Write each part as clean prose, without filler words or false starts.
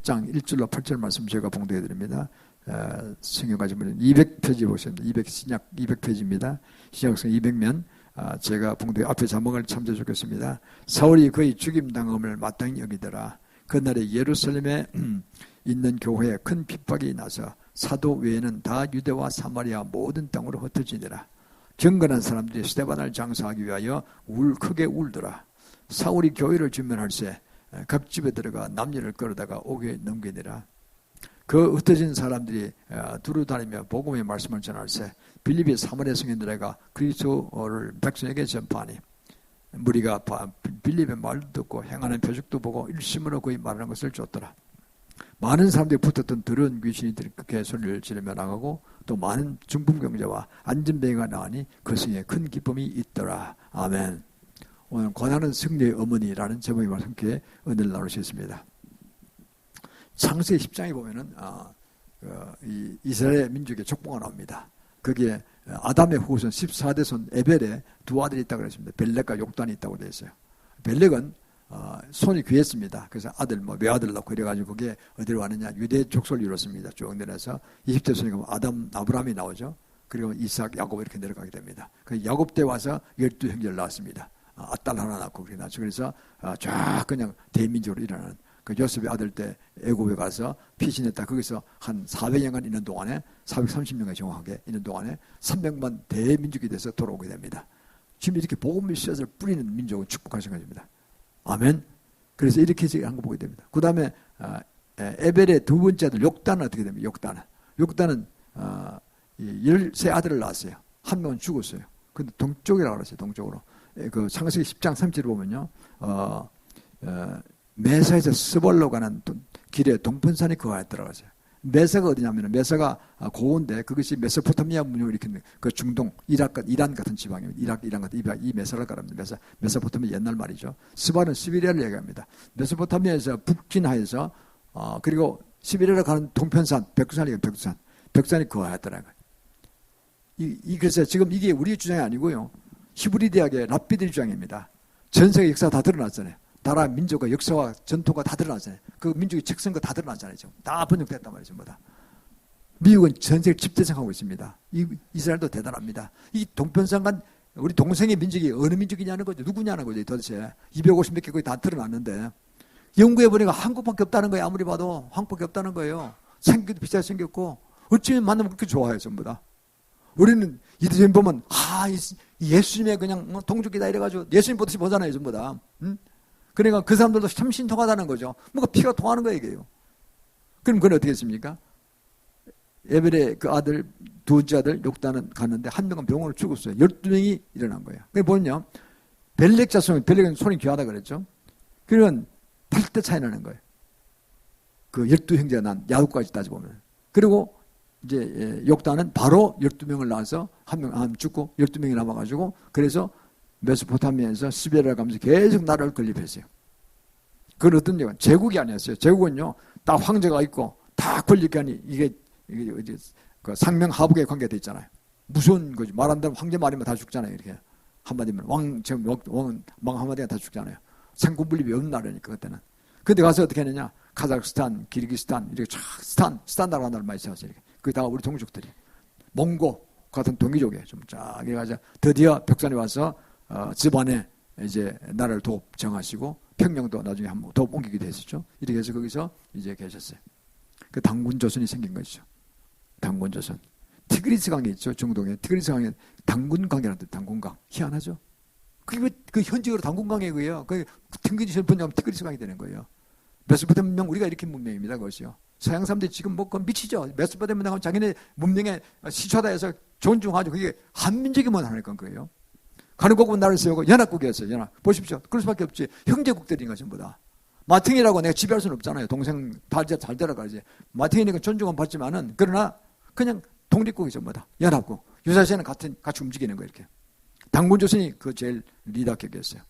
10장 1절로 8절 말씀 제가 봉독해 드립니다. 성경 가지고 200페이지 보시면 신약 200페이지입니다. 신약성 200면 제가 봉독 앞에 자막을 참조해 주겠습니다. 사울이 그의 죽임당함을 마땅히 여기더라. 그날에 예루살렘에 있는 교회에 큰 핍박이 나서 사도 외에는 다 유대와 사마리아 모든 땅으로 흩어지니라. 경건한 사람들이 스데반을 장사하기 위하여 크게 울더라. 사울이 교회를 주문할세 각 집에 들어가 남녀를 끌어다가 옥에 넘기니라. 그 흩어진 사람들이 두루 다니며 복음의 말씀을 전할세 빌립이 사마리아 성에 들어가 그리스도를 백성에게 전파하니 무리가 빌립의 말도 듣고 행하는 표적도 보고 일심으로 그의 말하는 것을 쫓더라. 많은 사람들이 붙었던 더러운 귀신이들이 그렇게 소리를 지르며 나가고 또 많은 중풍병자와 안전병이가 나가니 그 성에 큰 기쁨이 있더라. 아멘. 오늘 권하는 승리의 어머니라는 제목의 말씀 함께 은혜를 나누시겠습니다. 창세기 10장에 보면은 이 이스라엘 민족의 족보가 나옵니다. 거기에 아담의 후손 14대 손 에벨의 두 아들이 있다고 그랬습니다. 벨렉과 욕단이 있다고 되어 있어요. 벨렉은 손이 귀했습니다. 그래서 아들 외아들 낳고 이래가지고 그게 어디로 가느냐 유대 족속을 이뤘습니다. 쭉 내려서 20대 손이 가면 아브라함이 나오죠. 그리고 이삭, 야곱 이렇게 내려가게 됩니다. 그 야곱 때 와서 12형제를 낳았습니다. 딸 하나 낳고 그렇게 낳죠. 그래서 쫙 그냥 대민족으로 일어나는 그 요셉의 아들 때 애굽에 가서 피신했다. 거기서 한 400년간 있는 동안에 430년간 정확하게 있는 동안에 300만 대민족이 돼서 돌아오게 됩니다. 지금 이렇게 복음의 씨앗을 뿌리는 민족은 축복하신 것입니다. 아멘. 그래서 이렇게 한 거 보게 됩니다. 그 다음에 에벨의 두 번째 아들 욕단은 어떻게 됩니까? 욕단은 13 아들을 낳았어요. 한 명은 죽었어요. 근데 동쪽이라고 그랬어요. 동쪽으로. 그 창세기 10장 3절을 보면요. 메사에서 스볼로 가는 길에 동편산이 거하였더라고요. 메사가 어디냐면 메사가 고원데 그것이 메소포타미아 문명을 일으킨 그 중동 이란 같은 지방입니다. 이란 같은 이 메사를 가랍니다. 메소포타미아 옛날 말이죠. 스발은 시베리아를 얘기합니다. 메소포타미아에서 북진하여서 그리고 시베리아로 가는 동편산 백두산이 거하였더라고요. 그래서 지금 이게 우리 주장이 아니고요. 히브리 대학의 랍비들 주장입니다. 전 세계 역사 다 드러났잖아요. 나라 민족과 역사와 전통과 다 드러났잖아요. 그 민족의 책성과 다 드러났잖아요. 지금 다 번역됐단 말이죠. 미국은 전 세계 집대성하고 있습니다. 이스라엘도 대단합니다. 이 동편산간 우리 동생의 민족이 어느 민족이냐는 거죠. 누구냐는 거죠. 도대체 250몇 개 거의 다 드러났는데 연구해 보니까 한국밖에 없다는 거예요. 아무리 봐도 한국밖에 없다는 거예요. 생기도 비슷하게 생겼고 어쩌면 만나면 그렇게 좋아요. 전부 다. 우리는 이들 보면 예수님의 그냥 동족이다 이래가지고 예수님 보듯이 보잖아요. 전부 다. 응? 그러니까 그 사람들도 참 신통하다는 거죠. 뭔가 피가 통하는 거예요, 이게요. 그럼 그건 어떻게 했습니까? 에벨의 그 아들, 두 번째 아들, 욕단은 갔는데 한 명은 병으로 죽었어요. 12명이 일어난 거예요. 그게 뭐냐? 벨렉 자손, 벨렉은 손이 귀하다 그랬죠. 그러면 8대 차이 나는 거예요. 그 12형제가 난 야곱까지 따져보면. 그리고 이제 욕단은 바로 12명을 낳아서 한 명 죽고 12명이 남아가지고 그래서 메소포타미아에서 시베리아 가면서 계속 나라를 건립했어요. 그건 어떤 얘기가 제국이 아니었어요. 제국은요, 다 황제가 있고 다 권력관이 이게 그 상명하복의 관계가 돼 있잖아요. 무서운 거지. 말 안 되면 황제 말이면 다 죽잖아요. 이렇게 한마디면 왕 한마디가 다 죽잖아요. 상군분립이 없는 나라니까 그때는. 근데 가서 어떻게 했느냐? 카자흐스탄, 기르기스탄 이렇게 쫙 스탄 나라가 많이 있었어요. 그게 다 우리 동족들이 몽고 같은 동이족에 좀 쫙 해가지고 드디어 벽산에 와서 집안에 이제 나라를 도읍 정하시고 평양도 나중에 한번 도읍 옮기기도 했었죠. 이렇게 해서 거기서 이제 계셨어요. 그 당군조선이 생긴 것이죠. 당군조선. 티그리스 강이 있죠. 중동에. 티그리스 강에 당군강이라는 뜻, 당군강. 희한하죠. 그게 그 현직으로 당군강에 의해요. 그 튕기지 번역하면 티그리스 강이 되는 거예요. 메소포타미아 문명, 우리가 이렇게 문명입니다. 그것이요. 서양 사람들이 지금 그건 미치죠. 메소포타미아 하면 자기네 문명의 시초다 해서 존중하죠. 그게 한민족이면 하는 건 거예요. 가는 곡은 나를 세우고 연합국이었어요. 연합. 보십시오. 그럴 수밖에 없지. 형제국들인 거 전부 다. 마탱이라고 내가 지배할 수는 없잖아요. 동생 잘 데려가야지. 마탱이니까 존중은 받지만은 그러나 그냥 독립국이 전부 다. 연합국. 유사시에는 같이 움직이는 거예요. 이렇게. 당군조선이 그 제일 리더격이었어요.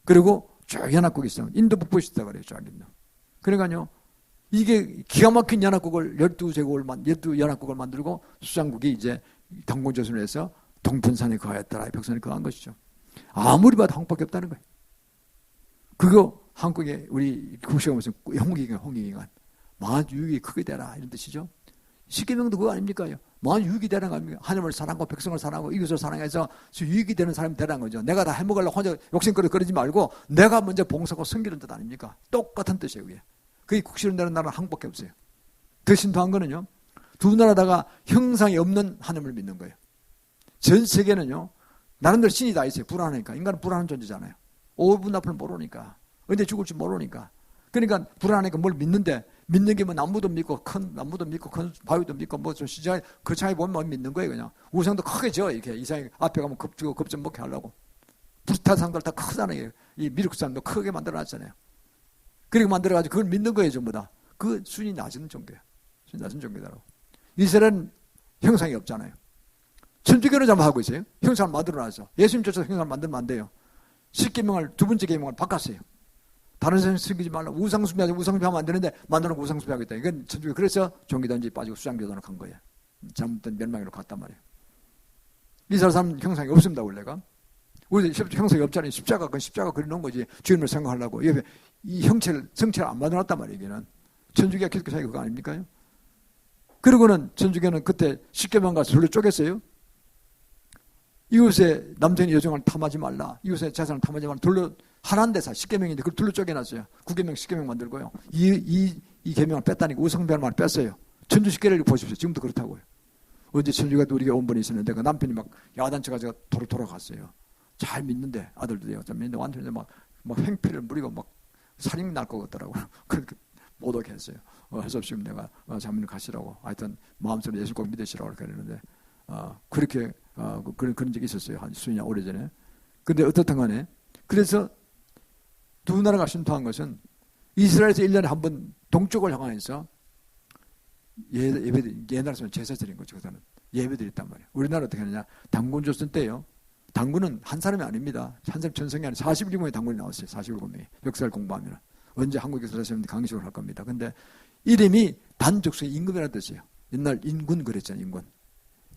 그리고 쭉 연합국이 있어요. 인도 북부에 있다고 그래요. 쭉 있는. 그러니까요. 이게 기가 막힌 연합국을 12 연합국을 만들고 수장국이 이제 당군조선을 해서 동편산에 거하였더라. 벽산에 거한 것이죠. 아무리 봐도 한국밖에 없다는 거예요. 그거 한국에 우리 국시가 무슨 홍익인간. 만유익이 크게 되라 이런 뜻이죠. 십계명도 그거 아닙니까? 만유익이 되는 거 아닙니까? 하나님을 사랑하고 백성을 사랑하고 이웃을 사랑해서 유익이 되는 사람이 되라는 거죠. 내가 다 해먹으려고 혼자 욕심거리 그러지 말고 내가 먼저 봉사하고 섬기는 뜻 아닙니까? 똑같은 뜻이에요. 그게. 그게 국시로 되는 나라는 한국밖에 없어요. 더 신통한 거는요. 두 나라다가 형상이 없는 하나님을 믿는 거예요. 전 세계는요. 나름대로 신이 다 있어요. 불안하니까. 인간은 불안한 존재잖아요. 5분 앞을 모르니까. 언제 죽을지 모르니까. 그러니까 불안하니까 뭘 믿는데 믿는 게 뭐 나무도 믿고 큰 나무도 믿고 큰 바위도 믿고 뭐 좀 시장에 그 차에 보면 뭐 믿는 거예요. 그냥 우상도 크게 져 이렇게 이상이 앞에 가면 겁주고 겁좀 먹게 하려고. 불타상들 다 크잖아요. 이 미륵 사람도 크게 만들어놨잖아요. 그리고 만들어가지고 그걸 믿는 거예요. 전부 다. 그 순위 낮은 종교예요. 순위 낮은 종교다라고. 이스라엘은 형상이 없잖아요. 천주교는 잘못하고 있어요. 형상을 만들어놨어. 예수님조차 형상을 만들면 안 돼요. 10계명을 두 번째 계명을 바꿨어요. 다른 사람 숨기지 말라. 우상숭배하지 우상숭배하면 안 되는데 만들어놓고 우상숭배하겠다. 이건 천주교. 그래서 종교단지 빠지고 수장교단으로 간 거예요. 잘못된 멸망으로 갔단 말이에요. 이스라엘 사람 형상이 없습니다. 원래가. 우리 형상이 없잖아요. 십자가 그건 십자가 그려놓은 거지. 주님을 생각하려고. 옆에 이 성체를 안 만들어놨단 말이에요. 이게는. 천주교가 기독교 사이 그거 아닙니까? 그리고는 천주교는 그때 10계명 가서 둘로 쪼갰어요. 이웃의 남편이 여종을 탐하지 말라. 이웃의 재산을 탐하지 말라. 둘로 하나인데 10계명인데 그걸 둘로 쪼개놨어요. 9계명, 10계명 만들고요. 이 계명을 뺐다니까 우상배를 뺐어요. 천주 10계를 보십시오. 지금도 그렇다고요. 어제 천주교도 우리가 온 분이 있었는데 그 남편이 막 야단쳐가지고 돌아갔어요. 잘 믿는데 아들도요. 잘 믿는데 완전히 막 행피를 부리고 막 살인 날 것 같더라고요. 그렇게 못 오게 했어요. 할 수 없으면 내가 장모님 가시라고. 하여튼 마음속으로 예수 꼭 믿으시라고 그랬는데 그렇게 그런 적이 있었어요. 한 수년 오래전에. 근데 어떻든 간에 그래서 두 나라가 신통한 것은 이스라엘에서 1년에 한 번 동쪽을 향해서 옛날에는 제사 드린 거죠. 그거는 예배 드렸단 말이에요. 우리나라 어떻게 하느냐. 당군 조선 때요. 당군은 한 사람이 아닙니다. 한 사람 전성이 아니라 47명의 당군이 나왔어요. 47명이. 역사를 공부하면. 언제 한국에서 다시 강의식을 할 겁니다. 근데 이름이 단족수의 임금이라는 뜻이에요. 옛날 인군 그랬잖아요. 인군.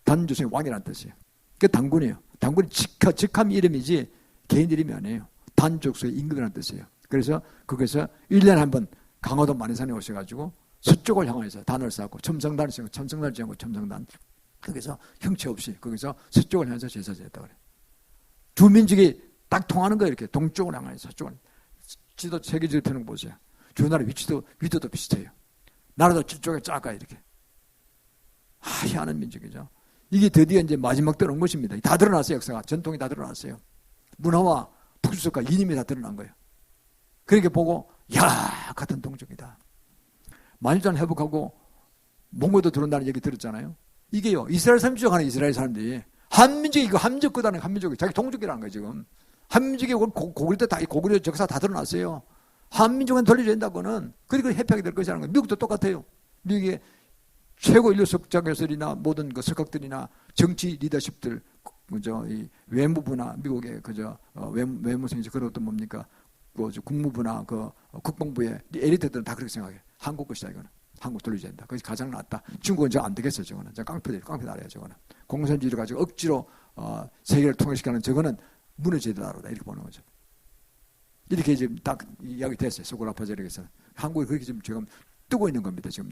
단족수의 왕이라는 뜻이에요. 그게 당군이에요. 당군이 직함 이름이지 개인 이름이 아니에요. 단족수의 임금이라는 뜻이에요. 그래서 거기서 1년에 한 번 강화도 만해산에 오셔가지고 서쪽을 향해서 단을 쌓고 첨성단을 쌓고 첨성단을 지고 첨성단 거기서 형체 없이 거기서 서쪽을 향해서 제사 지냈다 그래요. 두 민족이 딱 통하는 거예요. 이렇게 동쪽을 향해서 서쪽을. 지도 세계지도 펴는 거 보세요. 두 나라 위도도 비슷해요. 나라도 저쪽에 작아요. 이렇게. 희한한 민족이죠. 이게 드디어 이제 마지막 때로 온 것입니다. 다 드러났어요. 역사가. 전통이 다 드러났어요. 문화와 풍습과 이념이 다 드러난 거예요. 그렇게 보고 야 같은 동족이다. 만유전 회복하고 몽고도 들어온다는 얘기 들었잖아요. 이게요. 이스라엘 사람 주장하는 이스라엘 사람들이 한민족이 이거 한민족 거다는 한민족이 자기 동족이라는 거예요. 지금. 한민족이 고구려 때 다 고구려 적사 다 드러났어요. 한민족은 돌려줘야 된다고는 그리고 해피하게 될 것이라는 거예요. 미국도 똑같아요. 미국의 최고 인류 석학교설이나 모든 그 석학들이나 정치 리더십들, 그저 이 외무부나 미국의 그저 외무성에서 그것도 뭡니까? 그 국무부나 그 국방부의 에리트들은 다 그렇게 생각해. 한국 것이다 이거는. 한국 돌려줘야 된다. 그것이 가장 낫다. 중국은 저 안 되겠어요. 저거는. 저 깡패 나라예요. 저거는. 공산주의를 가지고 억지로 세계를 통일시키는 저거는 무너져야 나라다. 이렇게 보는 거죠. 이렇게 지금 딱 이야기 됐어요. 소그라파제력에서. 한국이 그렇게 지금 뜨고 있는 겁니다. 지금.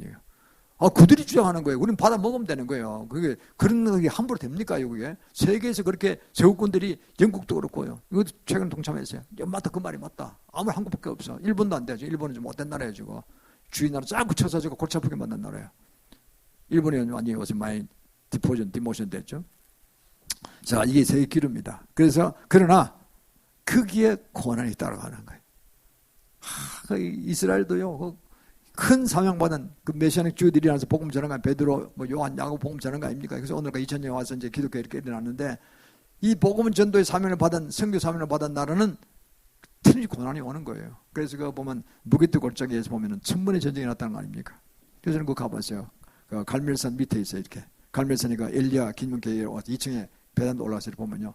그들이 주장하는 거예요. 우리는 받아 먹으면 되는 거예요. 그게 그런 게 함부로 됩니까? 그게 세계에서 그렇게 제국군들이 영국도 그렇고요. 이것도 최근 동참했어요. 맞다 그 말이 맞다. 아무리 한국밖에 없어. 일본도 안 되죠. 일본은 좀 못된 나라예요. 지금 주위 나라 쫙 붙여서 지고 골치 아프게 만든 나라예요. 일본이 완전히 요새 많이 디모션 됐죠. 자, 이게 세계 기류입니다. 그래서 그러나 거기에 고난이 따라가는 거예요. 이스라엘도요. 큰 사명받은 그 메시아닉 주들이 나서 복음 전하는 베드로, 요한, 야고보 복음 전하는 거 아닙니까? 그래서 오늘까 2000년 와서 이제 기독교 이렇게 일어났는데 이 복음 전도의 사명을 받은 선교 사명을 받은 나라는 틀림없이 고난이 오는 거예요. 그래서 그 보면 무기트 골짜기에서 보면은 천번의 전쟁이 났다는 거 아닙니까? 그래서 저는 그거 가봤어요. 그 갈멜산 밑에 있어요. 이렇게 갈멜산이 그 엘리야 기념교회에 와서 2층에 배단도 올라와서 보면요.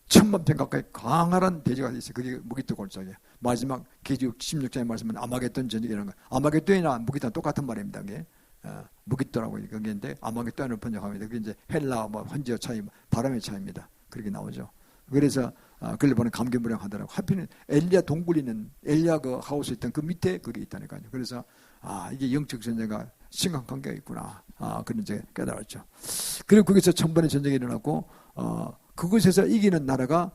1000만 평 가까이 강한 대지가 있어요. 그게 무기트 골짜기. 마지막 계시록 16장에 말씀은 아마겟돈 전쟁이라는 거. 아마겟돈이나 무기트는 똑같은 말입니다. 그게 무기트라고 그게인데 아마겟돈을 번역합니다. 그게 이제 헬라 현지어 차이, 바람의 차이입니다. 그렇게 나오죠. 그래서 그걸 보면 감개무량하더라고. 하필은 엘리야 동굴 있는 엘리야 그 하우스 있던 그 밑에 그게 있다니까요. 그래서 이게 영적 전쟁과 심각한 관계가 있구나. 그런 제가 깨달았죠. 그리고 거기서 천번의 전쟁이 일어났고, 그곳에서 이기는 나라가,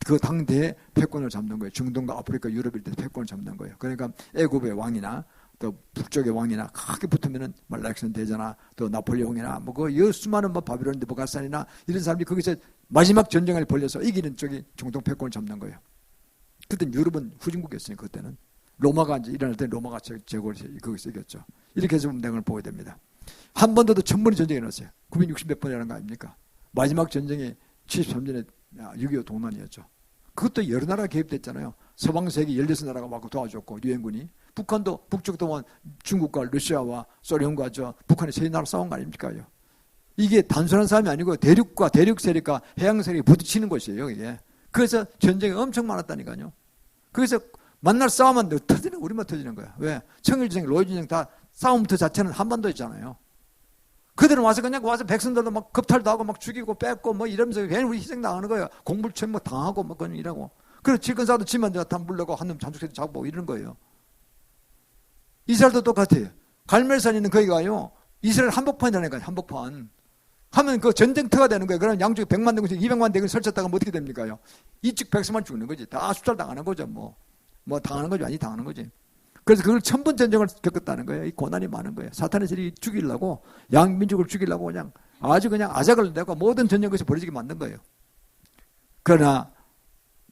그 당대에 패권을 잡는 거예요. 중동과 아프리카, 유럽일 때 패권을 잡는 거예요. 그러니까 애굽의 왕이나 또 북쪽의 왕이나 크게 붙으면은 말라엑슨 대제나 또 나폴레옹이나 그 수많은 바빌론 느부갓네살이나 이런 사람들이 거기서 마지막 전쟁을 벌려서 이기는 쪽이 중동 패권을 잡는 거예요. 그때는 유럽은 후진국이었으니까 그때는 로마가 이제 일어날 때 로마가 제국을 거기서 이겼죠. 이렇게 해서 운명을 보게 됩니다. 한 번 더 천번의 전쟁이 일어났어요. 960몇 번이라는 거 아닙니까? 마지막 전쟁이 73년에 6.25 동란이었죠. 그것도 여러 나라가 개입됐잖아요. 서방 세계 16나라가 막 도와줬고 유엔군이. 북한도 북쪽도 중국과 러시아와 소련과 북한이 세 나라 싸운 거 아닙니까? 이게 단순한 싸움이 아니고 대륙과 대륙 세력과 해양 세력이 부딪히는 것이에요. 이게. 그래서 전쟁이 엄청 많았다니까요. 그래서 만날 싸움만 터지는 우리만 터지는 거야. 왜? 청일전쟁, 로이전쟁 다 싸움터 자체는 한반도였잖아요. 그들은 와서 그냥 와서 백성들도 막 겁탈도 하고 막 죽이고 뺏고 뭐 이러면서 괜히 우리 희생 당하는 거예요. 공물처럼 뭐 당하고 뭐 그런 이라고. 그래서 질건사도 지만 다 물려고 한 놈 잠수해서 잡고 이러는 거예요. 이스라엘도 똑같아요. 갈멜산 있는 거기가요. 이스라엘 한복판이라니까요. 한복판. 하면 그 전쟁터가 되는 거예요. 그럼 양쪽에 100만 대군, 200만 대군 설쳤다가 뭐 어떻게 됩니까요? 이쪽 백성만 죽는 거지. 다 수탈 당하는 거죠. 뭐 당하는 거죠. 아니 당하는 거지. 그래서 그걸 천번 전쟁을 겪었다는 거예요. 이 고난이 많은 거예요. 사탄의 세력이 죽이려고 양민족을 죽이려고 그냥 아주 그냥 아작을 내고 모든 전쟁에서 벌어지게 만든 거예요. 그러나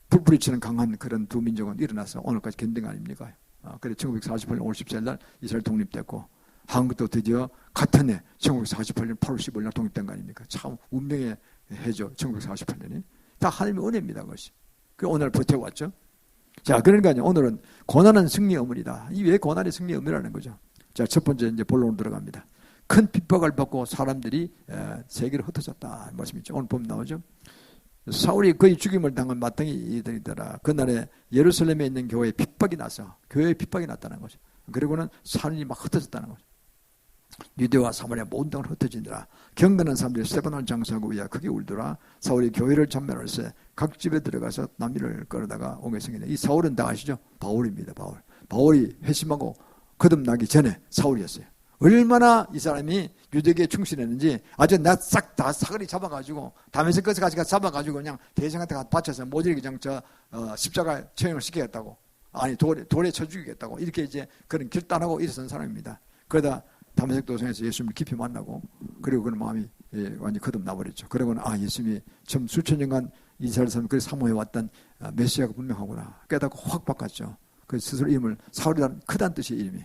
불부리치는 강한 그런 두 민족은 일어나서 오늘까지 견딘 거 아닙니까? 그래 1948년 5월 17일 날 이스라엘 독립됐고 한국도 드디어 같은 해 1948년 8월 15일 날 독립된 거 아닙니까? 참 운명의 해죠. 1948년이. 다 하나님의 은혜입니다. 그것이. 그 오늘 버텨왔죠. 자, 그러니까요. 오늘은 고난은 승리의 어머니다. 이 왜 고난이 승리의 어머니라는 거죠. 자, 첫 번째 이제 본론으로 들어갑니다. 큰 핍박을 받고 사람들이 세계를 흩어졌다. 말씀이죠. 오늘 보면 나오죠. 사울이 거의 죽임을 당한 마땅히 이들이더라. 그날에 예루살렘에 있는 교회에 핍박이 나서 교회에 핍박이 났다는 거죠. 그리고는 사람이 막 흩어졌다는 거죠. 유대와 사마리아 모든 땅을 흩어지더라. 경건한 사람들이 세번을 장사하고 위하 크게 울더라. 사울이 교회를 전멸할세 각 집에 들어가서 남미를 끌어다가 옹에 생기네. 이 사울은 다 아시죠? 바울입니다. 바울이 회심하고 거듭나기 전에 사울이었어요. 얼마나 이 사람이 유대교에 충실했는지 아주 싹 다 사거리 잡아가지고 다메섹까지 같이 잡아가지고 그냥 대장한테 바쳐서 모조리 그냥 십자가 처형을 시키겠다고. 아니 돌에 쳐 죽이겠다고. 이렇게 이제 그런 결단하고 일어선 사람입니다. 그러다 다메섹 도성에서 예수님을 깊이 만나고 그리고 그런 마음이 완전히 거듭나버렸죠. 그러고는 예수님이 좀 수천 년간 이스라엘 사람이 그렇게 사모해왔던 메시아가 분명하구나 깨닫고 확 바꿨죠. 그래서 스스로 이름을 사울이라는 크다는 뜻의 이름이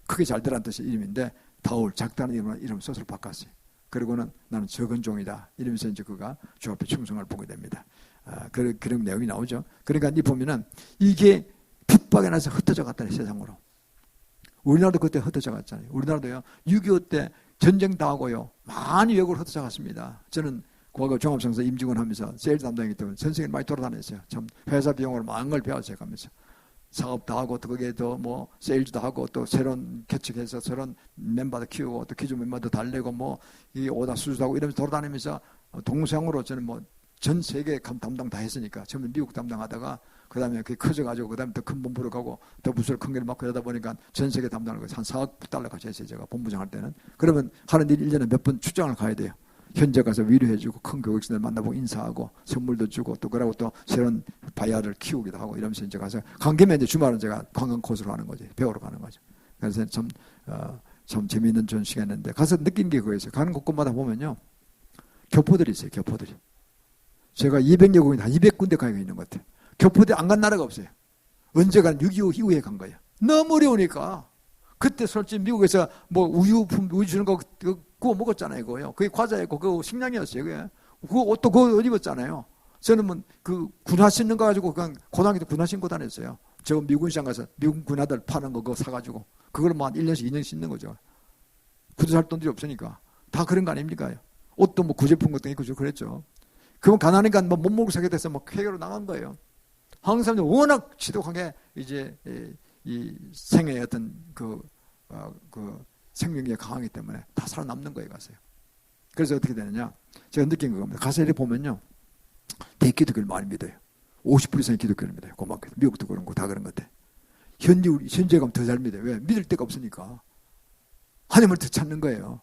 크게 잘 되라는 뜻의 이름인데 바울 작다는 이름을 스스로 바꿨어요. 그리고는 나는 적은 종이다 이러면서 이제 그가 주 앞에 충성을 보게 됩니다. 그런 내용이 나오죠. 그러니까 이 보면은 이게 핍박에 나서 흩어져 갔다는 세상으로. 우리나라도 그때 흩어져 갔잖아요. 우리나라도요. 6.25 때 전쟁 당하고요. 많이 외국으로 흩어져 갔습니다. 저는 과거 종합상사 임직원 하면서 세일즈 담당이기 때문에 전 세계를 많이 돌아다녔어요. 참 회사 비용으로 많은 걸 배웠어요. 가면서. 사업도 하고 또 거기에 뭐 세일즈도 하고 또 새로운 개척해서 새로운 멤버도 키우고 또 기존 멤버도 달래고 뭐 이 오다 수주하고 이러면서 돌아다니면서 동생으로 저는 뭐 전 세계 담당 다 했으니까 처음에 미국 담당하다가 그 다음에 그게 커져가지고 그 다음에 더 큰 본부로 가고 더 부서를 큰 걸 맡고 이러다 보니까 전 세계 담당을 한 4억 달러까지 했어요. 제가 본부장 할 때는. 그러면 하는 일이 1년에 몇 번 출장을 가야 돼요. 현재 가서 위로해주고 큰 교육생들 만나보고 인사하고 선물도 주고 또 그러고 또 새로운 바이아를 키우기도 하고 이러면서 이제 가서 간 김에 이제 주말은 제가 관광 코스로 하는 거지. 배우러 가는 거죠. 그래서 참 재미있는 좋은 시간이었는데 가서 느낀 게 그거였어요. 가는 곳곳마다 보면요. 교포들이 있어요. 교포들이. 제가 200여 군데, 한 200군데 가 있는 것 같아요. 교포대 안 간 나라가 없어요. 언제 간 6.25 이후에 간 거예요. 너무 어려우니까. 그때 솔직히 미국에서 뭐 우유 주는 거 그거 먹었잖아요. 그거요. 그게 과자였고 그거 식량이었어요. 그거 옷도 그거 옷 입었잖아요. 저는 뭐 그 군화 신는 거 가지고 그냥 고등학교 때 군화 신고 다녔어요. 저 미군 시장 가서 미군 군화들 파는 거 그거 사가지고 그걸 뭐 한 1년씩 2년씩 신는 거죠. 구두 살 돈들이 없으니까. 다 그런 거 아닙니까? 옷도 뭐 구제품 같은 게 있고 그랬죠. 그럼 가난하니까 뭐 못 먹고 살게 돼서 막 쾌거로 나간 거예요. 한국 사람들이 워낙 지독하게 이제 이 생애의 어떤 그 생명력이 강하기 때문에 다 살아남는 거예요, 가서요. 그래서 어떻게 되느냐? 제가 느낀 겁니다. 가서 이렇게 보면요. 대기독교를 많이 믿어요. 50% 이상이 기독교를 믿어요. 고맙게. 미국도 그런 거 다 그런 것 같아요. 현재 가면 더 잘 믿어요. 왜? 믿을 데가 없으니까. 하나님을 더 찾는 거예요.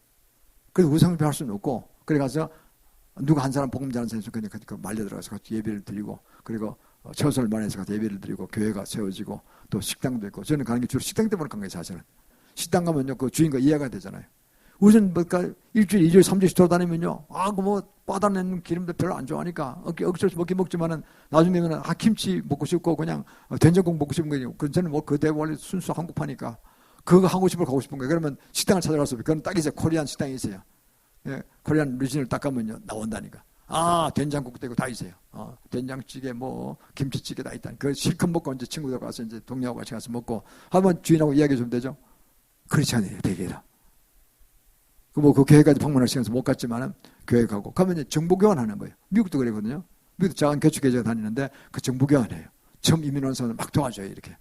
그래서 우상숭배 할 수는 없고, 그래 가서 누가 한 사람 복음 전하는 사람이 그냥 말려 들어가서 같이 예배를 드리고, 그리고 처소를 마련해서 같이 예배를 드리고, 교회가 세워지고, 또 식당도 있고, 저는 가는 게 주로 식당 때문에 간 거예요, 사실은. 식당 가면요, 그 주인과 이해가 되잖아요. 우선 뭐까 일주일, 2주일, 3주씩 돌아다니면요, 빠다내는 기름도 별로 안 좋아하니까 억지로 먹긴 먹지만은 나중에 되면 김치 먹고 싶고 그냥 된장국 먹고 싶은 거예요. 그건 저는 뭐 그대 원래 순수 한국파니까 그거 하고 싶어 가고 싶은 거예요. 그러면 식당을 찾아가서 그건 딱 있어요. 코리안 식당이 있어요. 예, 코리안 루진을 딱 가면요 나온다니까. 된장국도 있고 다 있어요. 된장찌개 뭐 김치찌개 다 있다. 그 실컷 먹고 이제 친구들 가서 이제 동료하고 같이 가서 먹고 한번 주인하고 이야기해 주면 되죠. 그렇지 않아요, 대개라. 그 교회까지 방문할 시간에서 못 갔지만은 교회 가고 가면 이제 정보교환 하는 거예요. 미국도 그러거든요. 미국도 작은 개척교회가 다니는데 그 정보교환해요. 처음 이민 온 사람은 막 도와줘요, 이렇게.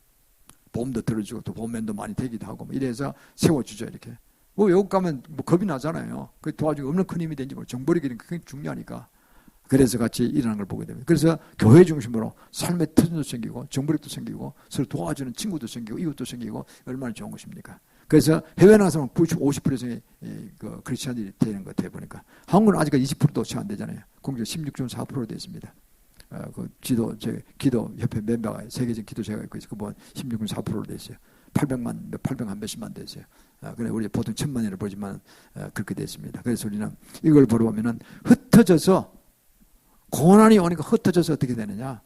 보험도 들어주고 또 보험면도 많이 되기도 하고 뭐 이래서 세워주죠, 이렇게. 뭐 외국 가면 뭐 겁이 나잖아요. 그 도와주고 없는 큰 힘이 되는지 정보력이 그게 중요하니까. 그래서 같이 일어나는 걸 보게 됩니다. 그래서 교회 중심으로 삶의 터전도 생기고 정보력도 생기고 서로 도와주는 친구도 생기고 이웃도 생기고 얼마나 좋은 것입니까? 그래서 해외 나가서 50% 이상의 그 크리스천들이 되는 것 같아요, 보니까. 한국은 아직까지 20%도 채 안 되잖아요. 공정 16.4% 되어 있습니다. 그 기도 협회 멤버가 세계적 기도제가 있고 그분 16.4%로 되어 있어요. 800한 몇십만 되어 있어요. 그래 우리 보통 1000만이라고 보지만 그렇게 되어 있습니다. 그래서 우리는 이걸 보러 보면은 흩어져서 고난이 오니까 흩어져서 어떻게 되느냐?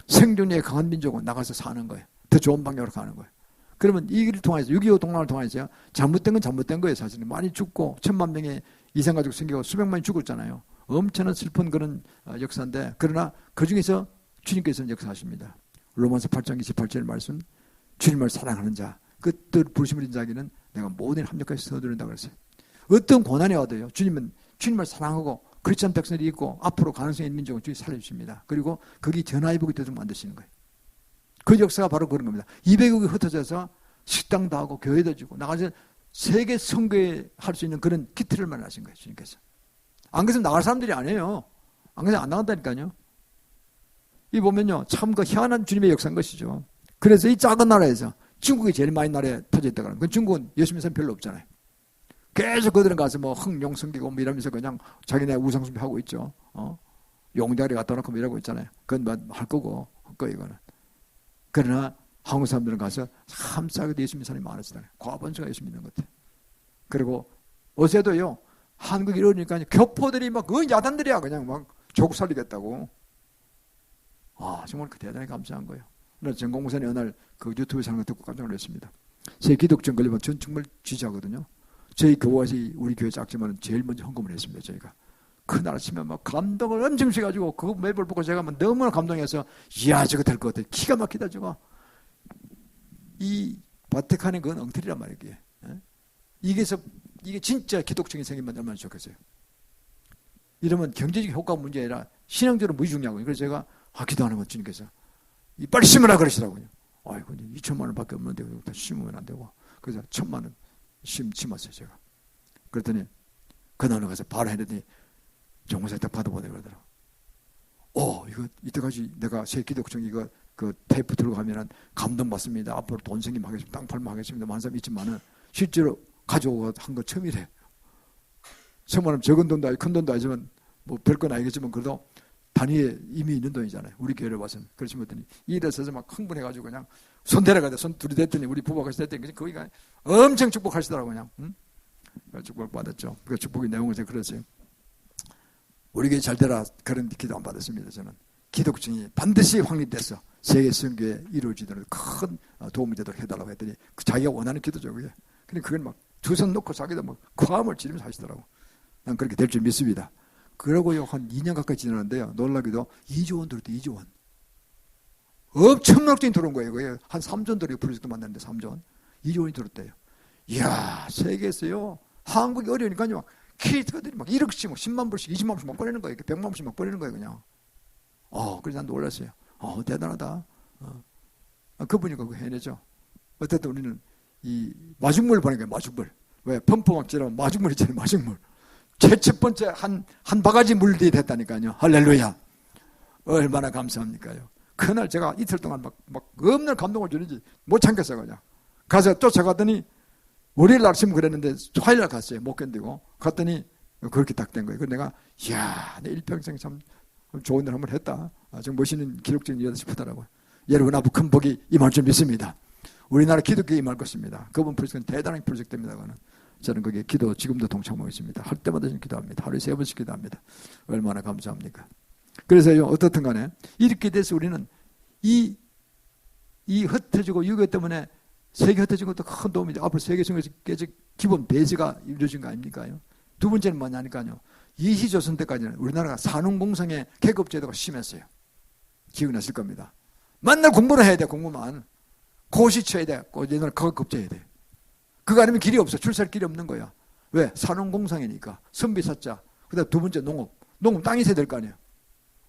생존력이 강한 민족은 나가서 사는 거예요. 더 좋은 방향으로 가는 거예요. 그러면 이 길을 통해서 6.25 동남을 통해서 잘못된 건 잘못된 거예요. 사실은 많이 죽고 1000만 명의 이산가족 생기고 수백만이 죽었잖아요. 엄청난 슬픈 그런 역사인데 그러나 그중에서 주님께서는 역사하십니다. 로마서 8장 28절 말씀 주님을 사랑하는 자 그 뜻 부르심을 인는 자에게는 내가 모든 합력까지 서두른다고 그랬어요. 어떤 고난이 와도요. 주님은 주님을 사랑하고 크리스천 백성들이 있고 앞으로 가능성이 있는 민족을 주님이 살려주십니다. 그리고 거기 전화위복이 되도록 만드시는 거예요. 그 역사가 바로 그런 겁니다. 200억이 흩어져서 식당도 하고 교회도 주고 나가서 세계 선교에 할 수 있는 그런 기틀을 마련하신 거예요. 주님께서. 안 그래서 나갈 사람들이 아니에요. 안 그래서 안 나간다니까요. 이 보면요. 참 그 희한한 주님의 역사인 것이죠. 그래서 이 작은 나라에서 중국이 제일 많이 나라에 터져있다고 하는 그 중국은 예수 믿는 사람 별로 없잖아요. 계속 그들은 가서 뭐 흥룡 섬기고 뭐 이러면서 그냥 자기네 우상숭배 하고 있죠. 용자리 갖다 놓고 뭐 이러고 있잖아요. 그건 뭐 할 거고 이거는. 그러나 한국 사람들은 가서 참 싸게 예수 믿는 사람이 많았잖아요. 과반수가 예수 믿는 것 같아요. 그리고 어제도요. 한국이 이러니까 교포들이 막 그 야단들이야 그냥 막 조국 살리겠다고. 정말 그 대단히 감사한 거예요. 그래서 전공무사님 어느 날 그 유튜브에서 하는 거 듣고 깜짝 놀랐습니다. 제 기독정 걸리면 전 정말 지지하거든요. 저희 교회에서 우리 교회 작지만 제일 먼저 헌금을 했습니다. 저희가. 그날 아침에 막 감동을 엄청 해가지고 그거 매번 보고 제가 막 너무나 감동해서 이야 저거 될 것 같아. 기가 막히다 저거. 이 바티칸의 그건 엉터리란 말이에요. 이게 진짜 기독적인 생기면 얼마나 좋겠어요. 이러면 경제적 효과 문제 아니라 신앙적으로 무지 중요하고요. 그래서 제가 기도하는 건 주님께서 빨리 심으라 그러시라고요. 아이고 2천만 원밖에 없는데 다 심으면 안 되고 그래서 1000만 원 심었어요 제가. 그랬더니 그날로 가서 바로 했더니 정무사 딱 받아보네 그러더라고. 이거 이때까지 내가 새 기독청 이거 그 테이프 들고 가면은 감동받습니다. 앞으로 돈 생기면 하겠습니다. 땅 팔면 하겠습니다. 많은 사람이 있지만은 실제로 가져오고 한 거 처음이래. 1000만 원 적은 돈도 아니고 큰 돈도 아니지만 뭐 별건 아니겠지만 그래도 단위에 이미 있는 돈이잖아요. 우리 교회를 봐서는. 그렇지 못하니 일에 있어서 막 흥분해가지고 그냥 손 대라가다 손 둘이 댔더니 우리 부부가 같이 댔더니 거기가 엄청 축복하시더라고 그냥. 축복 받았죠. 그 축복의 내용은 제가 그랬어요. 우리 교회 잘 되라 그런 기도 안 받았습니다. 저는 기독증이 반드시 확립돼서 세계 선교에 이루어지도록 큰 도움이 되도록 해달라고 했더니 자기가 원하는 기도죠 그게. 근데 그걸 막 두 손 놓고 자기도 막 과음을 지르면서 하시더라고. 난 그렇게 될 줄 믿습니다. 그러고요 한 2년 가까이 지났는데요. 놀라기도 2조 원 들었대. 2조 원. 엄청나게 돈이 들어온 거예요. 그게 한 3조 원 들어요. 프로젝트 만났는데 3조 원. 2조 원이 들었대요. 이야 세계에서요. 한국이 어려우니까요. 키트들이 막 1억씩 막 10만 불씩 20만 불씩 막 보내는 거예요. 100만 불씩 막 보내는 거예요 그냥. 그래서 난 놀랐어요. 대단하다. 그분이 그거 해내죠. 어쨌든 우리는 이 마중물 보낸 거예요. 마중물. 왜 펌프 막 지르면 마중물 있잖아요. 마중물. 첫 번째 한 바가지 물들이 됐다니까요. 할렐루야. 얼마나 감사합니까요. 그날 제가 이틀 동안 막 없는 감동을 주는지 못 참겠어요. 그냥 가서 쫓아가더니 월요일 아침 그랬는데 화요일 날 갔어요. 못 견디고 갔더니 그렇게 딱 된 거예요. 그래서 내가 이야, 내 일평생 참 좋은 일 한번 했다. 좀 멋있는 기록적인 일이다 싶더라고요. 여러분 앞으로 큰 복이 임할 줄 믿습니다. 우리나라 기독교에 임할 것입니다. 그분 프로젝트는 대단한 프로젝트입니다. 저는 거기에 기도 지금도 동참하고 있습니다. 할 때마다 저는 기도합니다. 하루에 3번씩 기도합니다. 얼마나 감사합니까? 그래서요, 어떻든 간에 이렇게 돼서 우리는 이 흩어지고 유교 때문에 세계 흩어진 것도 큰 도움이죠. 앞으로 세계 정에서 기본 배제가 이루어진 거 아닙니까요? 두 번째는 뭐냐니까요. 이시조선 때까지는 우리나라가 산업공성의 계급제도가 심했어요. 기억나실 겁니다. 맨날 공부를 해야 돼. 공부만. 고시 쳐야 돼. 옛날에 과학급제해야 돼. 그거 아니면 길이 없어. 출세할 길이 없는 거야. 왜? 산업공상이니까. 선비사자. 그 다음에 두 번째 농업. 농업 땅이 있어야 될 거 아니에요.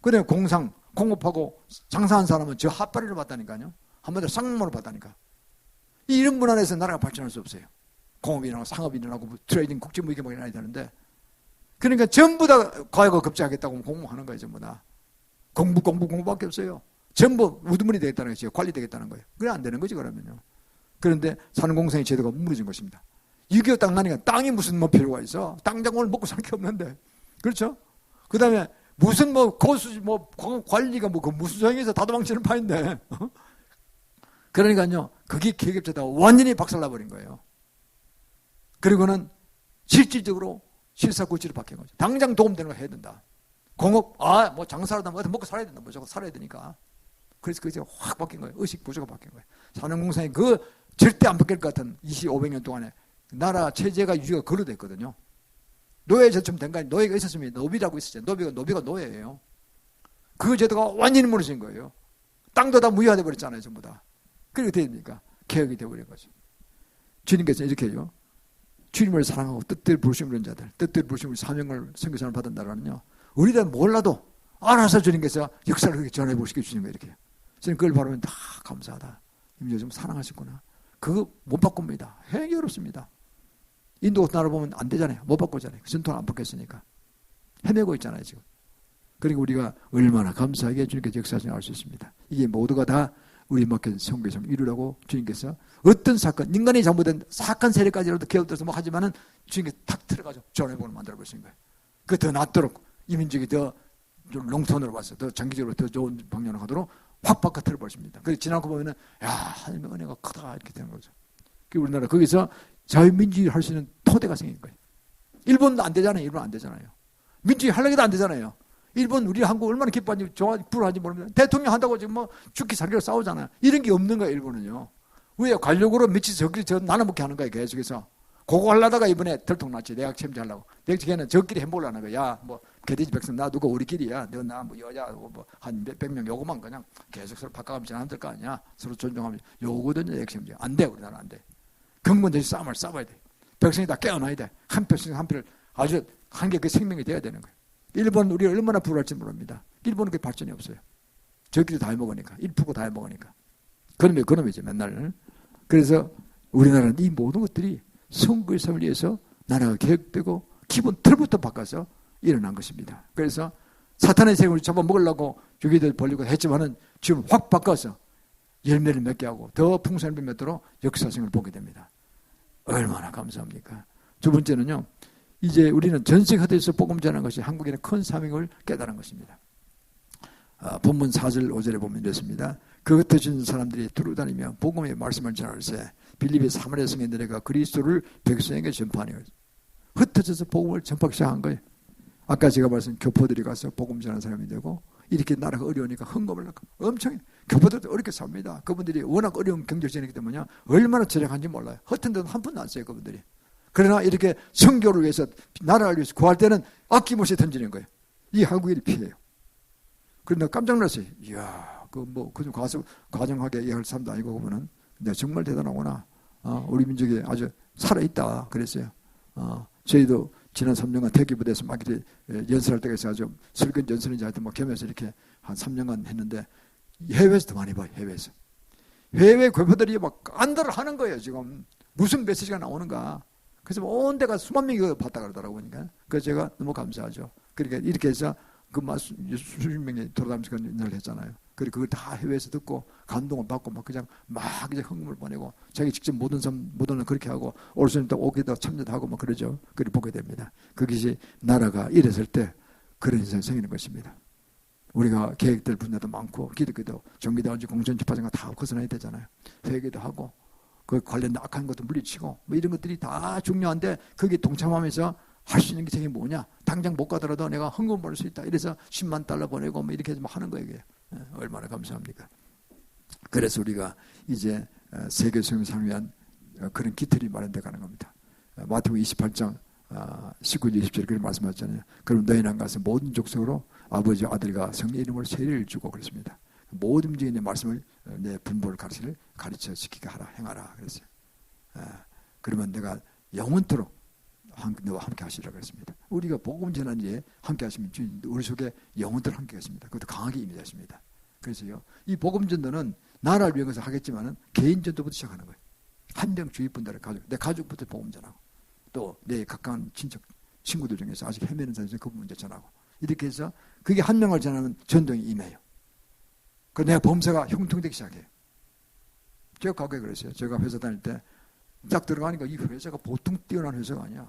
그 다음에 공상, 공업하고 장사한 사람은 저 핫바리를 받다니까요. 한마디로 쌍문으로 받다니까. 이런 문화에서 나라가 발전할 수 없어요. 공업이 일어나고 상업이 일어나고 트레이딩 국제무역이 막 일어나야 되는데, 그러니까 전부 다 과학을 급제하겠다고 공부하는 거예요. 전부 다. 공부밖에 없어요. 전부 우두머리 되겠다는 거죠. 관리 되겠다는 거예요. 그래 안 되는 거지 그러면요. 그런데 산업공상의 제도가 무너진 것입니다. 6.25 땅 나니까 땅이 무슨 뭐 필요가 있어. 땅장을 먹고 살 게 없는데. 그렇죠? 그 다음에 무슨 뭐 고수 뭐 관리가 뭐 그 무슨 소용에서 다 도망치는 파인데. 그러니까요. 그게 계급제도가 완전히 박살나버린 거예요. 그리고는 실질적으로 실사구치로 바뀐 거죠. 당장 도움되는 거 해야 된다. 공업, 뭐 장사하다 뭐 먹고 살아야 된다. 무조건 살아야 되니까. 그래서 그게 확 바뀐 거예요. 의식 구조가 바뀐 거예요. 산업공상이 그 절대 안 바뀔 것 같은 500년 동안에 나라 체제가 유지가 그로 됐거든요. 노예 저쯤 된 거 아니에요. 노예가 있었으면 노비라고 있었죠. 노비가 노예예요. 그 제도가 완전히 무너진 거예요. 땅도 다 무효화돼 버렸잖아요. 전부 다. 그게 어떻게 됩니까? 개혁이 되어버린 거죠. 주님께서 이렇게 해요. 주님을 사랑하고 뜻대로 부르심을 이룬 자들, 뜻대로 부르심을 사명을 선교사를 받은 나라는요. 우리들은 몰라도 알아서 주님께서 역사를 그렇게 전해보시게 주시는 거예요. 이렇게. 저는 그걸 바라보면 다 감사하다. 요즘 사랑하시구나. 그거 못 바꿉니다. 굉장히 어렵습니다. 인도 나라 보면 안 되잖아요. 못 바꾸잖아요. 전통을 안 바뀌었으니까. 헤매고 있잖아요. 지금. 그리고 우리가 얼마나 감사하게 주님께서 역사하시는지 알 수 있습니다. 이게 모두가 다 우리 맡긴 성교를 이루라고 주님께서 어떤 사건, 인간이 잘못된 사건 세력까지라도 개혁돼서 뭐 하지만은 주님께서 탁 틀어가지고 전해보는 만들어 보신 거예요. 그 더 낫도록 이민족이 더 롱턴으로 봐서 더 장기적으로 더 좋은 방향으로 가도록 확 바꿔 틀어버립니다. 그래서 지나고 보면은 야 하나님의 은혜가 크다 이렇게 되는 거죠. 우리나라 거기서 자유민주주의 할 수 있는 토대가 생긴 거예요. 일본도 안 되잖아요. 일본 안 되잖아요. 민주주의 하려고 해도 안 되잖아요. 일본, 우리 한국 얼마나 기뻐하는지, 좋아하는지, 불안한지 모릅니다. 대통령 한다고 지금 뭐 죽기 살기로 싸우잖아요. 이런 게 없는 거예요, 일본은요. 왜? 관력으로 며칠 저끼리 나눠먹게 하는 거예요, 계속해서. 그거 하려다가 이번에 들통났지. 내각 체험제하려고. 내각체계는 저끼리 해먹으려는 거야. 야, 뭐, 개돼지 백성, 나 누가 우리끼리야. 너, 나, 뭐, 여자, 뭐, 한 몇백 명 요거만 그냥 계속 서로 바꿔가면 안 될 거 아니야. 서로 존중하면. 요거든요, 내각체험제. 안 돼, 우리나라 안 돼. 근본적인 싸움을 싸워야 돼. 백성이 다 깨어나야 돼. 한 표씩 한 표를 아주 한 개 그 생명이 돼야 되는 거예요. 일본 우리 얼마나 불할지 모릅니다. 일본은 그 발전이 없어요. 저희끼리 다 해먹으니까. 1% 다 해먹으니까. 그놈이죠 맨날. 그래서 우리나라는 이 모든 것들이 선거의 삶을 위해서 나라가 개혁되고 기본 틀부터 바꿔서 일어난 것입니다. 그래서 사탄의 세력을 잡아먹으려고 주기들 벌리고 했지만은 지금 확 바꿔서 열매를 맺게 하고 더 풍성한 열매 맺도록 역사성을 보게 됩니다. 얼마나 감사합니까? 두 번째는요. 이제 우리는 전세계 흩어져서 복음 전하는 것이 한국인의 큰 사명을 깨달은 것입니다. 본문 4절 5절에 보면 이렇습니다. 그 흩어진 사람들이 두루다니며 복음의 말씀을 전할세 빌립의 사마리아 성인들에게 그리스도를 백성에게 전파하니 흩어져서 복음을 전파하기 시작한 거예요. 아까 제가 말씀 교포들이 가서 복음 전하는 사람이 되고 이렇게 나라가 어려우니까 헌금을 하고 엄청 교포들도 어렵게 삽니다. 그분들이 워낙 어려운 경제적이기 때문에 얼마나 절약한지 몰라요. 허튼 데는 한 푼도 안 써요. 그분들이. 그러나 이렇게 선교를 위해서 나라를 위해서 구할 때는 아낌없이 던지는 거예요. 이 한국인이 피해요. 그런데 깜짝 놀랐어요. 이야, 그좀 과정하게 이해할 사람도 아니고 보면은 정말 대단하구나. 우리 민족이 아주 살아있다. 그랬어요. 저희도 지난 3년간 태기부대에서 막 이렇게 연설할 때가 있어서 아주 설교 연설인지 하여튼 막 겸해서 이렇게 한 3년간 했는데 해외에서 더 많이 봐요. 해외에서. 해외 교포들이 막 안달을 하는 거예요. 지금 무슨 메시지가 나오는가. 그래서 온 데가 수만 명이 봤다 그러더라고요. 그러니까. 그래서 제가 너무 감사하죠. 그러니까 이렇게 해서 그 수십 명이 돌아다니면서 그런 인사를 했잖아요. 그리고 그걸 다 해외에서 듣고 감동을 받고 막 그냥 이제 헌금을 보내고 자기 직접 모든 는 그렇게 하고 올수님 또 오기도 참여하고 막 그러죠. 그걸 보게 됩니다. 그것이 나라가 이랬을 때 그런 인생이 생기는 것입니다. 우리가 계획될 분야도 많고 기독교도 정기도안지 공천집화장가 다 벗어나야 되잖아요. 회개도 하고 그 관련된 악한 것도 물리치고 뭐 이런 것들이 다 중요한데 거기에 동참하면서 할 수 있는 게 뭐냐? 당장 못 가더라도 내가 헌금 벌 수 있다. 이래서 10만 달러 보내고 뭐 이렇게 하는 거예요. 이게. 얼마나 감사합니까? 그래서 우리가 이제 세계 수용상을 위한 그런 기틀이 마련되어 가는 겁니다. 마태복음 28장 19절 20절에 그렇게 말씀하셨잖아요. 그럼 너희는 가서 모든 족속으로 아버지 아들과 성령 이름으로 세례를 주고 그랬습니다. 모든 증인의 말씀을 내 분보를 가르쳐 지키게 하라 행하라 그랬어요. 그러면 내가 영원토록 너와 함께 하시라 그랬습니다. 우리가 복음 전한 뒤에 함께 하시면 주님 우리 속에 영원토록 함께 하십니다. 그것도 강하게 임재하십니다. 그래서요 이 복음 전도는 나라를 위해서 하겠지만은 개인 전도부터 시작하는 거예요. 한 명 주위 분들의 가족, 내 가족부터 복음 전하고 또 내 가까운 친척 친구들 중에서 아직 헤매는 사람이 그 문제 전하고 이렇게 해서 그게 한 명을 전하면 전도에 임해요. 그래서 내가 범사가 형통되기 시작해요. 제가 과거에 그랬어요. 제가 회사 다닐 때 딱 들어가니까 이 회사가 보통 뛰어난 회사가 아니야.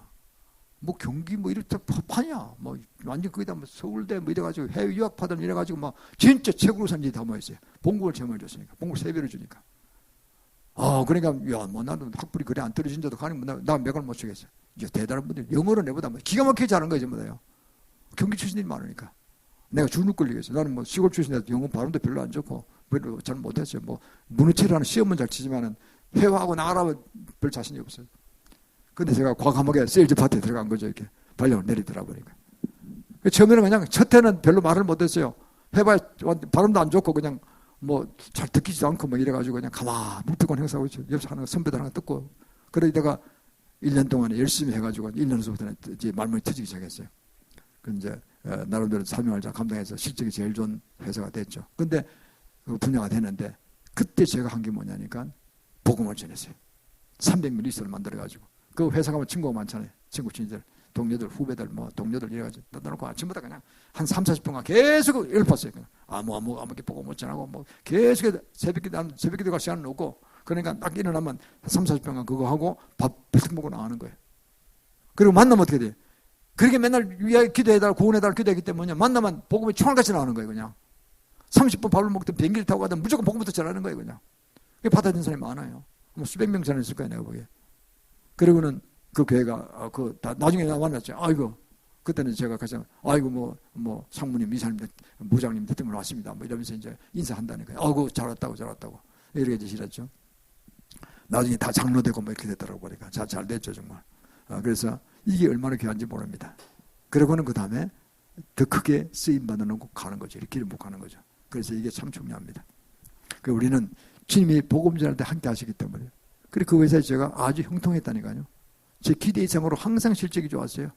뭐 경기 뭐 이렇게 파냐. 뭐 완전 거기다 뭐 서울대 뭐 이래가지고 해외 유학파들 이래가지고 막 진짜 최고로 산지 다 모였어요. 봉급을 제목을 줬으니까. 봉급 3배를 주니까. 그러니까 야 뭐 나도 학벌이 그래 안 떨어진다도 가니 나 맥을 못 치겠어. 이제 대단한 분들 영어로 내보다 뭐 기가 막히게 잘하는 거예요. 전부 다요. 경기 출신들이 많으니까. 내가 주눅 걸리겠어. 나는 뭐 시골 출신이라서 영어 발음도 별로 안 좋고 별로 잘 못했어요. 뭐 문어체라는 시험은 잘 치지만은 회화하고 나가라면 별 자신이 없어요. 근데 제가 과감하게 세일즈 파트에 들어간 거죠. 이렇게 발령을 내리더라 보니까. 처음에는 그냥 첫 해는 별로 말을 못했어요. 해봐야 발음도 안 좋고 그냥 뭐 잘 듣기지도 않고 뭐 이래가지고 그냥 가만 묵비권 행사하고 옆에 하는 선배들 하나 듣고 그러다가 1년 동안에 열심히 해가지고 1년 후부터는 이제 말문이 터지기 시작했어요. 그 이제 나름대로 사명을 잘 감당해서 실적이 제일 좋은 회사가 됐죠. 근데 그 분야가 됐는데 그때 제가 한 게 뭐냐니까 복음을 전했어요. 300명 리스트를 만들어가지고 그 회사 가면 친구가 많잖아요. 친구 친구들, 동료들, 후배들, 뭐 동료들 이래가지고 떠나놓고 아침부터 그냥 한 3-40분간 계속 읊었어요. 아무게 복음 못 전하고 뭐 계속 새벽기도가 시간을 놓고 그러니까 딱 일어나면 3-40분간 그거 하고 밥 뱉어 먹고 나가는 거예요. 그리고 만나면 어떻게 돼요? 그렇게 맨날 위하여 기도해달라 구원해달라 기도하기 때문에 만나면 복음이 총알같이 나오는 거예요. 그냥 30분 밥을 먹든 비행기를 타고 가든 무조건 복음부터 전하는 거예요. 그냥 받아들인 사람이 많아요. 뭐 수백 명 전했을 거예요. 내가 보기에. 그리고는 그 교회가 나중에 나 만났죠. 아이고 그때는 제가 가서 아이고 뭐 상무님 이사님 부장님 때문에 왔습니다. 뭐 이러면서 이제 인사한다니까요. 아이고 잘 왔다고 이렇게 이제 싫었죠. 나중에 다 장로되고 뭐 이렇게 됐더라고 보니까 잘 됐죠 정말. 그래서 이게 얼마나 귀한지 모릅니다. 그러고는 그 다음에 더 크게 쓰임 받아놓고 가는 거죠. 이렇게 못 가는 거죠. 그래서 이게 참 중요합니다. 우리는 주님이 복음 전할 때 함께 하시기 때문에. 그리고 그 회사에 제가 아주 형통했다니까요. 제 기대 이상으로 항상 실적이 좋았어요.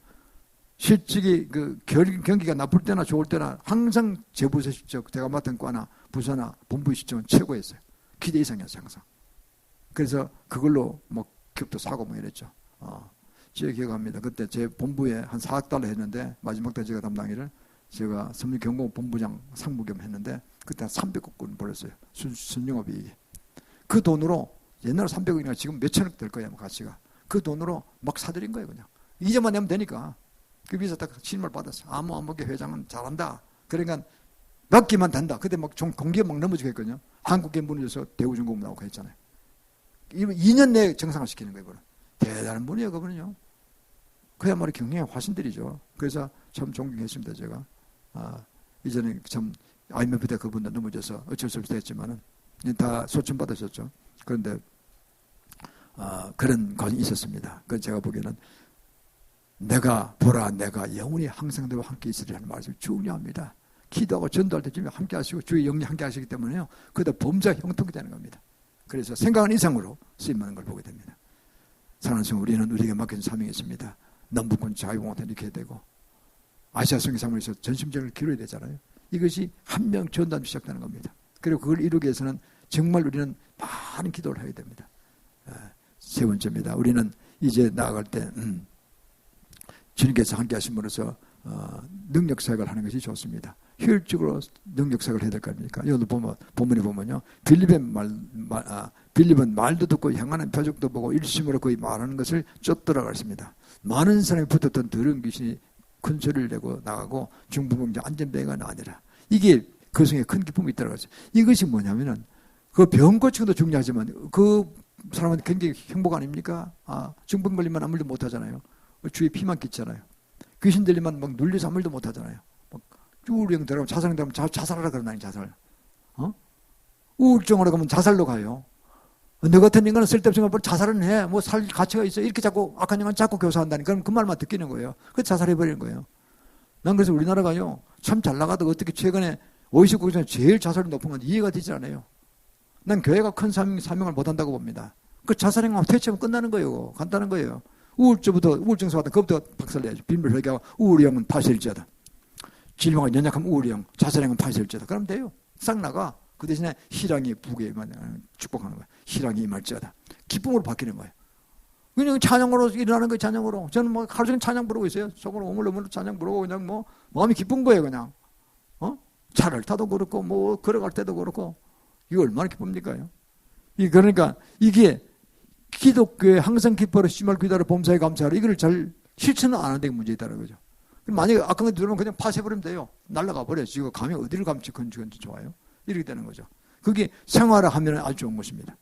실적이 경기가 나쁠 때나 좋을 때나 항상 제 부서 실적, 제가 맡은 과나 부서나 본부 실적은 최고였어요. 기대 이상이었어요, 항상. 그래서 그걸로 뭐 기업도 사고 뭐 이랬죠. 제가 기억합니다. 그때 제 본부에 한 4억 달러 했는데 마지막 때 제가 담당 일을 제가 섬유경공 본부장 상무겸 했는데 그때 한 300억 원 벌었어요. 순영업이익이. 그 돈으로 옛날에 300억이니까 지금 몇천억 될 거예요. 가치가. 그 돈으로 막 사들인 거예요. 그냥. 이자만 내면 되니까. 그 비서 딱 신임을 받았어요. 아무개 회장은 잘한다. 그러니까 맡기만 된다. 그때 막 공기에 막 넘어지고 했거든요. 한국계 문에서 대우중공업 나오고 했잖아요. 2년 내에 정상화시키는 거예요. 그거는. 대단한 분이에요. 그분은요. 그야말로 경영의 화신들이죠. 그래서 참 존경했습니다. 제가. 이전에 참 IMF 때 그분도 넘어져서 어쩔 수 없이 됐지만은 다 소천받으셨죠. 그런데 그런 과정이 있었습니다. 그래서 제가 보기에는 내가 영원히 항상 너와 함께 있으리라는 말씀이 중요합니다. 기도하고 전도할 때 주님이 함께 하시고 주의 영이 함께 하시기 때문에요. 그다 범죄 형통이 되는 겁니다. 그래서 생각한 이상으로 쓰임받는 걸 보게 됩니다. 사랑하는 성도, 우리는 우리에게 맡겨진 사명이 있습니다. 남북권 자유공화국 이렇게 해야 되고 아시아 성교 사무에서 전심전을 기울여야 되잖아요. 이것이 한 명 전단 시작되는 겁니다. 그리고 그걸 이루기 위해서는 정말 우리는 많은 기도를 해야 됩니다. 세 번째입니다. 우리는 이제 나아갈 때 주님께서 함께 하심으로써 능력사역을 하는 것이 좋습니다. 효율적으로 능력사역을 해야 될 거 아닙니까? 이것도 보면, 본문에 보면요. 빌립은 말도 듣고 행하는 표적도 보고 일심으로 거의 말하는 것을 쫓더라고 했습니다. 많은 사람이 붙었던 더러운 귀신이 큰 소리를 내고 나가고 중풍병자 안전병가 아니라 이게 그 중에 큰 기쁨이 있다고 했어요. 이것이 뭐냐면은 그 병 고치는 것도 중요하지만 그 사람은 굉장히 행복 아닙니까? 중풍 걸리면 아무 일도 못 하잖아요. 주위에 피만 끼잖아요. 귀신 들리면 막 눌려서 아무 일도 못 하잖아요. 막 우울증 들어가면 자살행 들어가면 자살하라 그러나요, 자살. 우울증으로 가면 자살로 가요. 너 같은 인간은 쓸데없이 자살은 해. 뭐 살 가치가 있어. 이렇게 자꾸 악한 인간 자꾸 교사한다니까. 그럼 그 말만 듣기는 거예요. 그 자살해버리는 거예요. 난 그래서 우리나라가요. 참 잘 나가다가 어떻게 최근에 50국 중에 제일 자살이 높은 건 이해가 되지 않아요. 난 교회가 큰 사명을 못한다고 봅니다. 그 자살행위만 퇴치하면 끝나는 거예요. 간단한 거예요. 우울증서 받다 그것부터 박살내야죠. 빈물 회개하고 우울형은 파쇄일자다. 질병과 연약하면 우울형, 자살행위는 파쇄일자다. 그러면 돼요. 싹 나가. 그 대신에 희랑이 부귀에만 축복하는 거예요. 희랑이 임할지어다. 기쁨으로 바뀌는 거예요. 그냥 찬양으로 일어나는 거예요. 찬양으로. 저는 뭐 하루 종일 찬양 부르고 있어요. 속으로 오물오물 찬양 부르고 그냥 뭐 마음이 기쁜 거예요. 그냥. 차를 타도 그렇고 뭐 걸어갈 때도 그렇고 이거 얼마나 기쁩니까요? 그러니까 이게 기독교에 항상 기뻐하라 심할 기도하라 범사에 감사하라 이걸 잘 실천을 안 하는 데 문제 있다는 거죠. 만약에 악한 거 들으면 그냥 파쇄버리면 돼요. 날아가 버려요. 지금 감히 어디를 감지 건지 좋아요. 이렇게 되는 거죠. 그게 생활을 하면 아주 좋은 것입니다.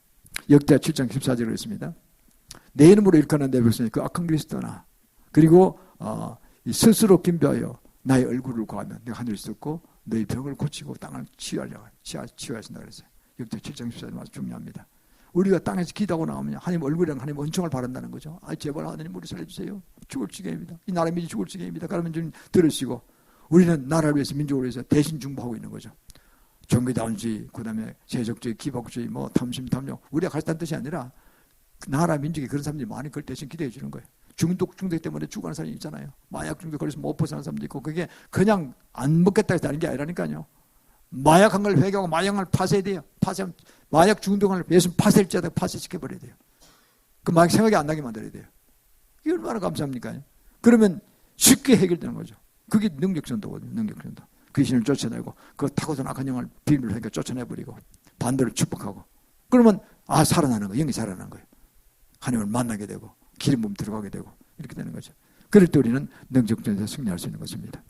역대하 7장 14절에 있습니다. 내 이름으로 일컫는 내 백성이 그 악한 길에서 떠나 그리고 스스로 겸비하여 나의 얼굴을 구하면 내가 하늘을 쏟고 너희 병을 고치고 땅을 치유하신다 그랬어요. 역대 7장 14절 아주 중요합니다. 우리가 땅에서 기도하고 나오면 하나님 얼굴이랑 하나님 은총을 바란다는 거죠. 제발 하나님 우리 살려주세요. 죽을 지경입니다. 이 나라 민족이 죽을 지경입니다. 그러면 좀 들으시고 우리는 나라를 위해서 민족을 위해서 대신 중보하고 있는 거죠. 종교다운주의, 그 다음에 세속주의, 기복주의, 뭐 탐심, 탐욕 우리가 가르쳤다는 뜻이 아니라 나라 민족에 그런 사람들이 많이 그걸 대신 기대해 주는 거예요. 중독 때문에 죽어가는 사람이 있잖아요. 마약 중독 걸려서 못 벗어나는 사람도 있고 그게 그냥 안 먹겠다 해서 하는 게 아니라니까요. 마약한 걸 회개하고 마약을 파쇄해야 돼요. 마약 중독을 예수 파쇄일자다 파쇄시켜버려야 돼요. 그 마약 생각이 안 나게 만들어야 돼요. 이게 얼마나 감사합니까? 그러면 쉽게 해결되는 거죠. 그게 능력전도거든요. 능력전도. 귀신을 쫓아내고 그 타고선 악한 영을 비밀로 하니까 쫓아내버리고 반대로 축복하고 그러면 살아나는 거예요. 영이 살아나는 거예요. 하나님을 만나게 되고 기름 부음 들어가게 되고 이렇게 되는 거죠. 그럴 때 우리는 능력전에서 승리할 수 있는 것입니다.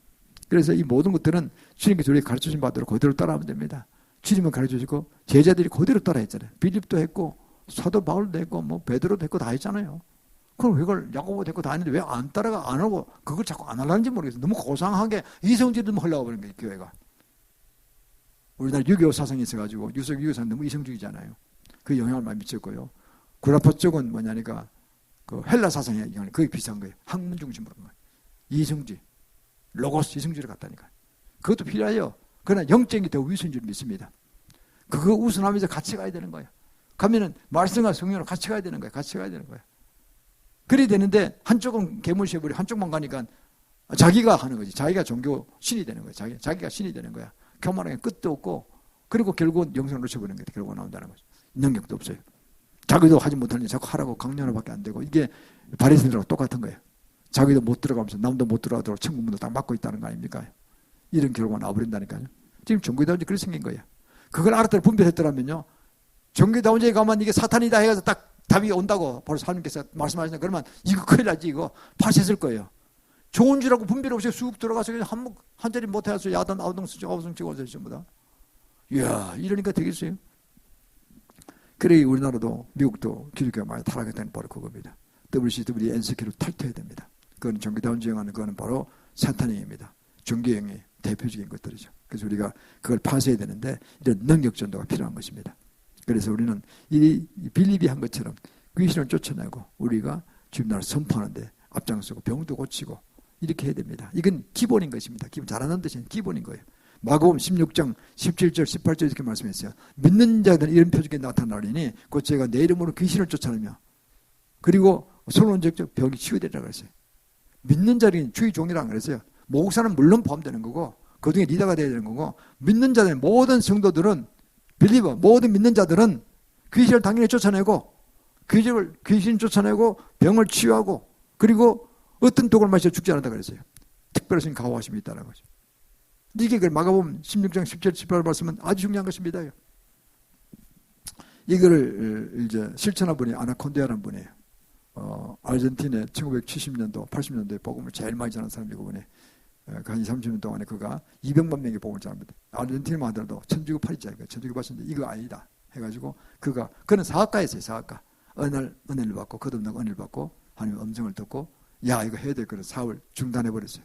그래서 이 모든 것들은 주님께서 우리에게 가르쳐주신 바대로 그대로 따라하면 됩니다. 주님은 가르쳐주시고 제자들이 그대로 따라했잖아요. 빌립도 했고 사도 바울도 했고 뭐 베드로도 했고 다 했잖아요. 그럼 이걸 야고보도 했고 다 했는데 왜 안 따라가 안 하고 그걸 자꾸 안 하려는지 모르겠어요. 너무 고상하게 이성주의도 하려고 버린 거예요. 교회가. 우리나라 유교 사상이 있어가지고 유교 사상 너무 이성주의잖아요. 그 영향을 많이 미쳤고요. 구라파 쪽은 뭐냐니까 그 헬라 사상의 영향이 거의 비슷한 거예요. 학문 중심으로 한 거예요. 이성주의. 로고스 이성주의를 갖다니까. 그것도 필요해요. 그러나 영적인 더 우선인 줄 믿습니다. 그거 우선하면서 같이 가야 되는 거예요. 가면은 말씀과 성령으로 같이 가야 되는 거예요. 같이 가야 되는 거예요. 그래야 되는데 한쪽은 개물시해버리고 한쪽만 가니까 자기가 하는 거지. 자기가 종교 신이 되는 거예요. 자기가 신이 되는 거야. 교만하게 끝도 없고 그리고 결국은 영성을 놓쳐버리는 거예요. 결국 나온다는 거죠. 능력도 없어요. 자기도 하지 못하는데 자꾸 하라고 강요하는밖에 안 되고 이게 바리새인들하고 똑같은 거예요. 자기도 못 들어가면서 남도 못 들어가도록 천국문도 딱 막고 있다는 거 아닙니까? 이런 결과가 나와버린다니까요. 지금 종교다운지 그렇게 생긴 거예요. 그걸 알았더니 분별했더라면요. 종교다운지에 가면 이게 사탄이다 해가지고 딱 답이 온다고 바로 하나님께서 말씀하시는 그러면 이거 큰일 나지 이거 파쇄했을 거예요. 좋은 줄 알고 분별 없이 쑥 들어가서 그냥 한 자리 못해서 야단 아우성치고 아우성치고 어서 전부 다. 이야 이러니까 되겠어요. 그래 우리나라도 미국도 기독교가 많이 타락했다는 바로 그겁니다. WCW, NCK로 탈퇴해야 됩니다. 그건 종교다운지행하는 그거는 바로 사탄행위입니다. 종교행위 대표적인 것들이죠. 그래서 우리가 그걸 파쇄해야 되는데 이런 능력전도가 필요한 것입니다. 그래서 우리는 이 빌립이 한 것처럼 귀신을 쫓아내고 우리가 주님 나라를 선포하는데 앞장서고 병도 고치고 이렇게 해야 됩니다. 이건 기본인 것입니다. 기본 잘하는 뜻이 기본인 거예요. 마가복음 16장 17절 18절 이렇게 말씀했어요. 믿는 자들은 이런 표적이 나타나리니 곧 제가 내 이름으로 귀신을 쫓아내며 그리고 소론적 병이 치유되리라고 했어요. 믿는 자들은 주의 종이라고 그랬어요. 목사는 물론 포함되는 거고 그 중에 리더가 되어야 되는 거고 믿는 자들 모든 성도들은 빌리버 모든 믿는 자들은 귀신을 당연히 쫓아내고 귀신 쫓아내고 병을 치유하고 그리고 어떤 독을 마셔 죽지 않는다 그랬어요. 특별하신 가호하심이 있다는 거죠. 이게 그 마가복음 16장 17, 18 말씀은 아주 중요한 것입니다. 이거를 이제 실천한 분이 아나콘디아라는 분이에요. 아르헨티나에 1970년도, 80년도에 복음을 제일 많이 전한 사람이고, 한 20, 30년 동안에 그가 200만 명의 복음을 전합니다. 아르헨티나만 하더라도 천주교 파리자니까 천주교 파리자인데 이거 아니다 해가지고 그는 사학가였어요. 사학가. 은혜를 받고 거듭나고 은혜를 받고 하나님의 음성을 듣고 야 이거 해야 될 거를 사업을 중단해버렸어요.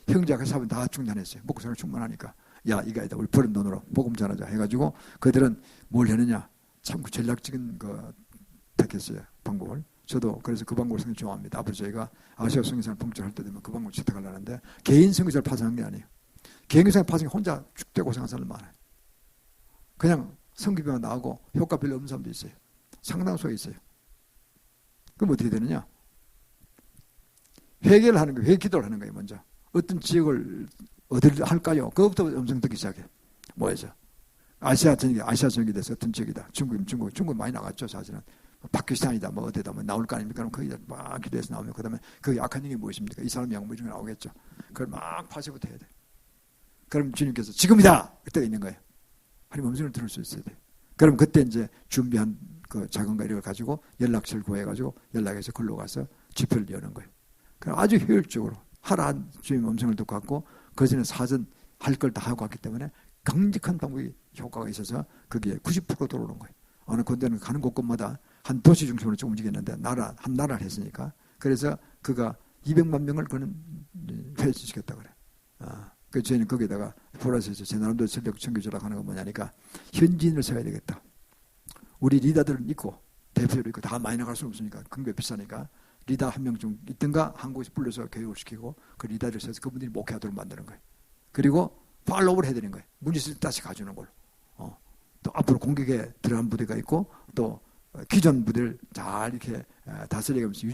형제가 사업은 다 중단했어요. 먹고 사는 충분하니까 야 이거 아니다 우리 버린 돈으로 복음 전하자 해가지고 그들은 뭘 했느냐 참 전략적인 거 택했어요. 방법을. 저도 그래서 그 방법을 상당히 좋아합니다. 앞으로 저희가 아시아 선교사를 봉헌할 때 되면 그 방법을 채택하려는데 개인 선교사를 파송한 게 아니에요. 개인 선교사 파송이 혼자 죽되 고생한 사람 많아요. 그냥 성기병 나오고 효과 별로 없는 사람도 있어요. 상당수가 있어요. 그럼 어떻게 되느냐? 회개를 하는 거예요. 회개 기도를 하는 거예요. 먼저. 어떤 지역을 어디를 할까요? 그것부터 음성 듣기 시작해. 뭐였죠? 아시아 전역이 돼서 어떤 지역이다. 중국 많이 나갔죠. 사실은. 파키스탄이다. 뭐 어디다 뭐 나올 거 아닙니까? 그럼 거기다 막 기도해서 나오면 그다음에 그 약한 영이 무엇입니까? 이 사람 양무 중에 나오겠죠. 그걸 막 파쇄부터 해야 돼. 그럼 주님께서 지금이다. 그때가 있는 거예요. 하나님 음성을 들을 수 있어야 돼. 그럼 그때 이제 준비한 그 자금과 이걸 가지고 연락처를 구해가지고 연락해서 걸로 가서 집회를 여는 거예요. 그럼 아주 효율적으로 하라 주님 음성을 듣고 갔고 그 전에 사전 할 걸 다 하고 갔기 때문에 강력한 방법이 효과가 있어서 그게 90% 들어오는 거예요. 어느 군데는 가는 곳곳마다 한 도시 중심으로 좀 움직였는데 한 나라를 했으니까 그래서 그가 200만 명을 그는 회수시켰다 그래. 그래서 저희는 거기다가 플러스에서 제 나름대로 전력 청교조라고 하는 건 뭐냐니까 현지인을 세워야 되겠다. 우리 리더들은 있고 대표도 있고 다 많이 나갈 수는 없으니까 경비 비싸니까 리더 한 명 좀 있든가 한국에서 불러서 교육을 시키고 그 리더를 세워서 그분들이 목회하도록 만드는 거예요. 그리고 팔로우를 해드리는 거예요. 문제 있을 때 다시 가주는 걸로. 또 앞으로 공격에 들어간 부대가 있고 또 기존 부대를 잘 이렇게 다스려가면서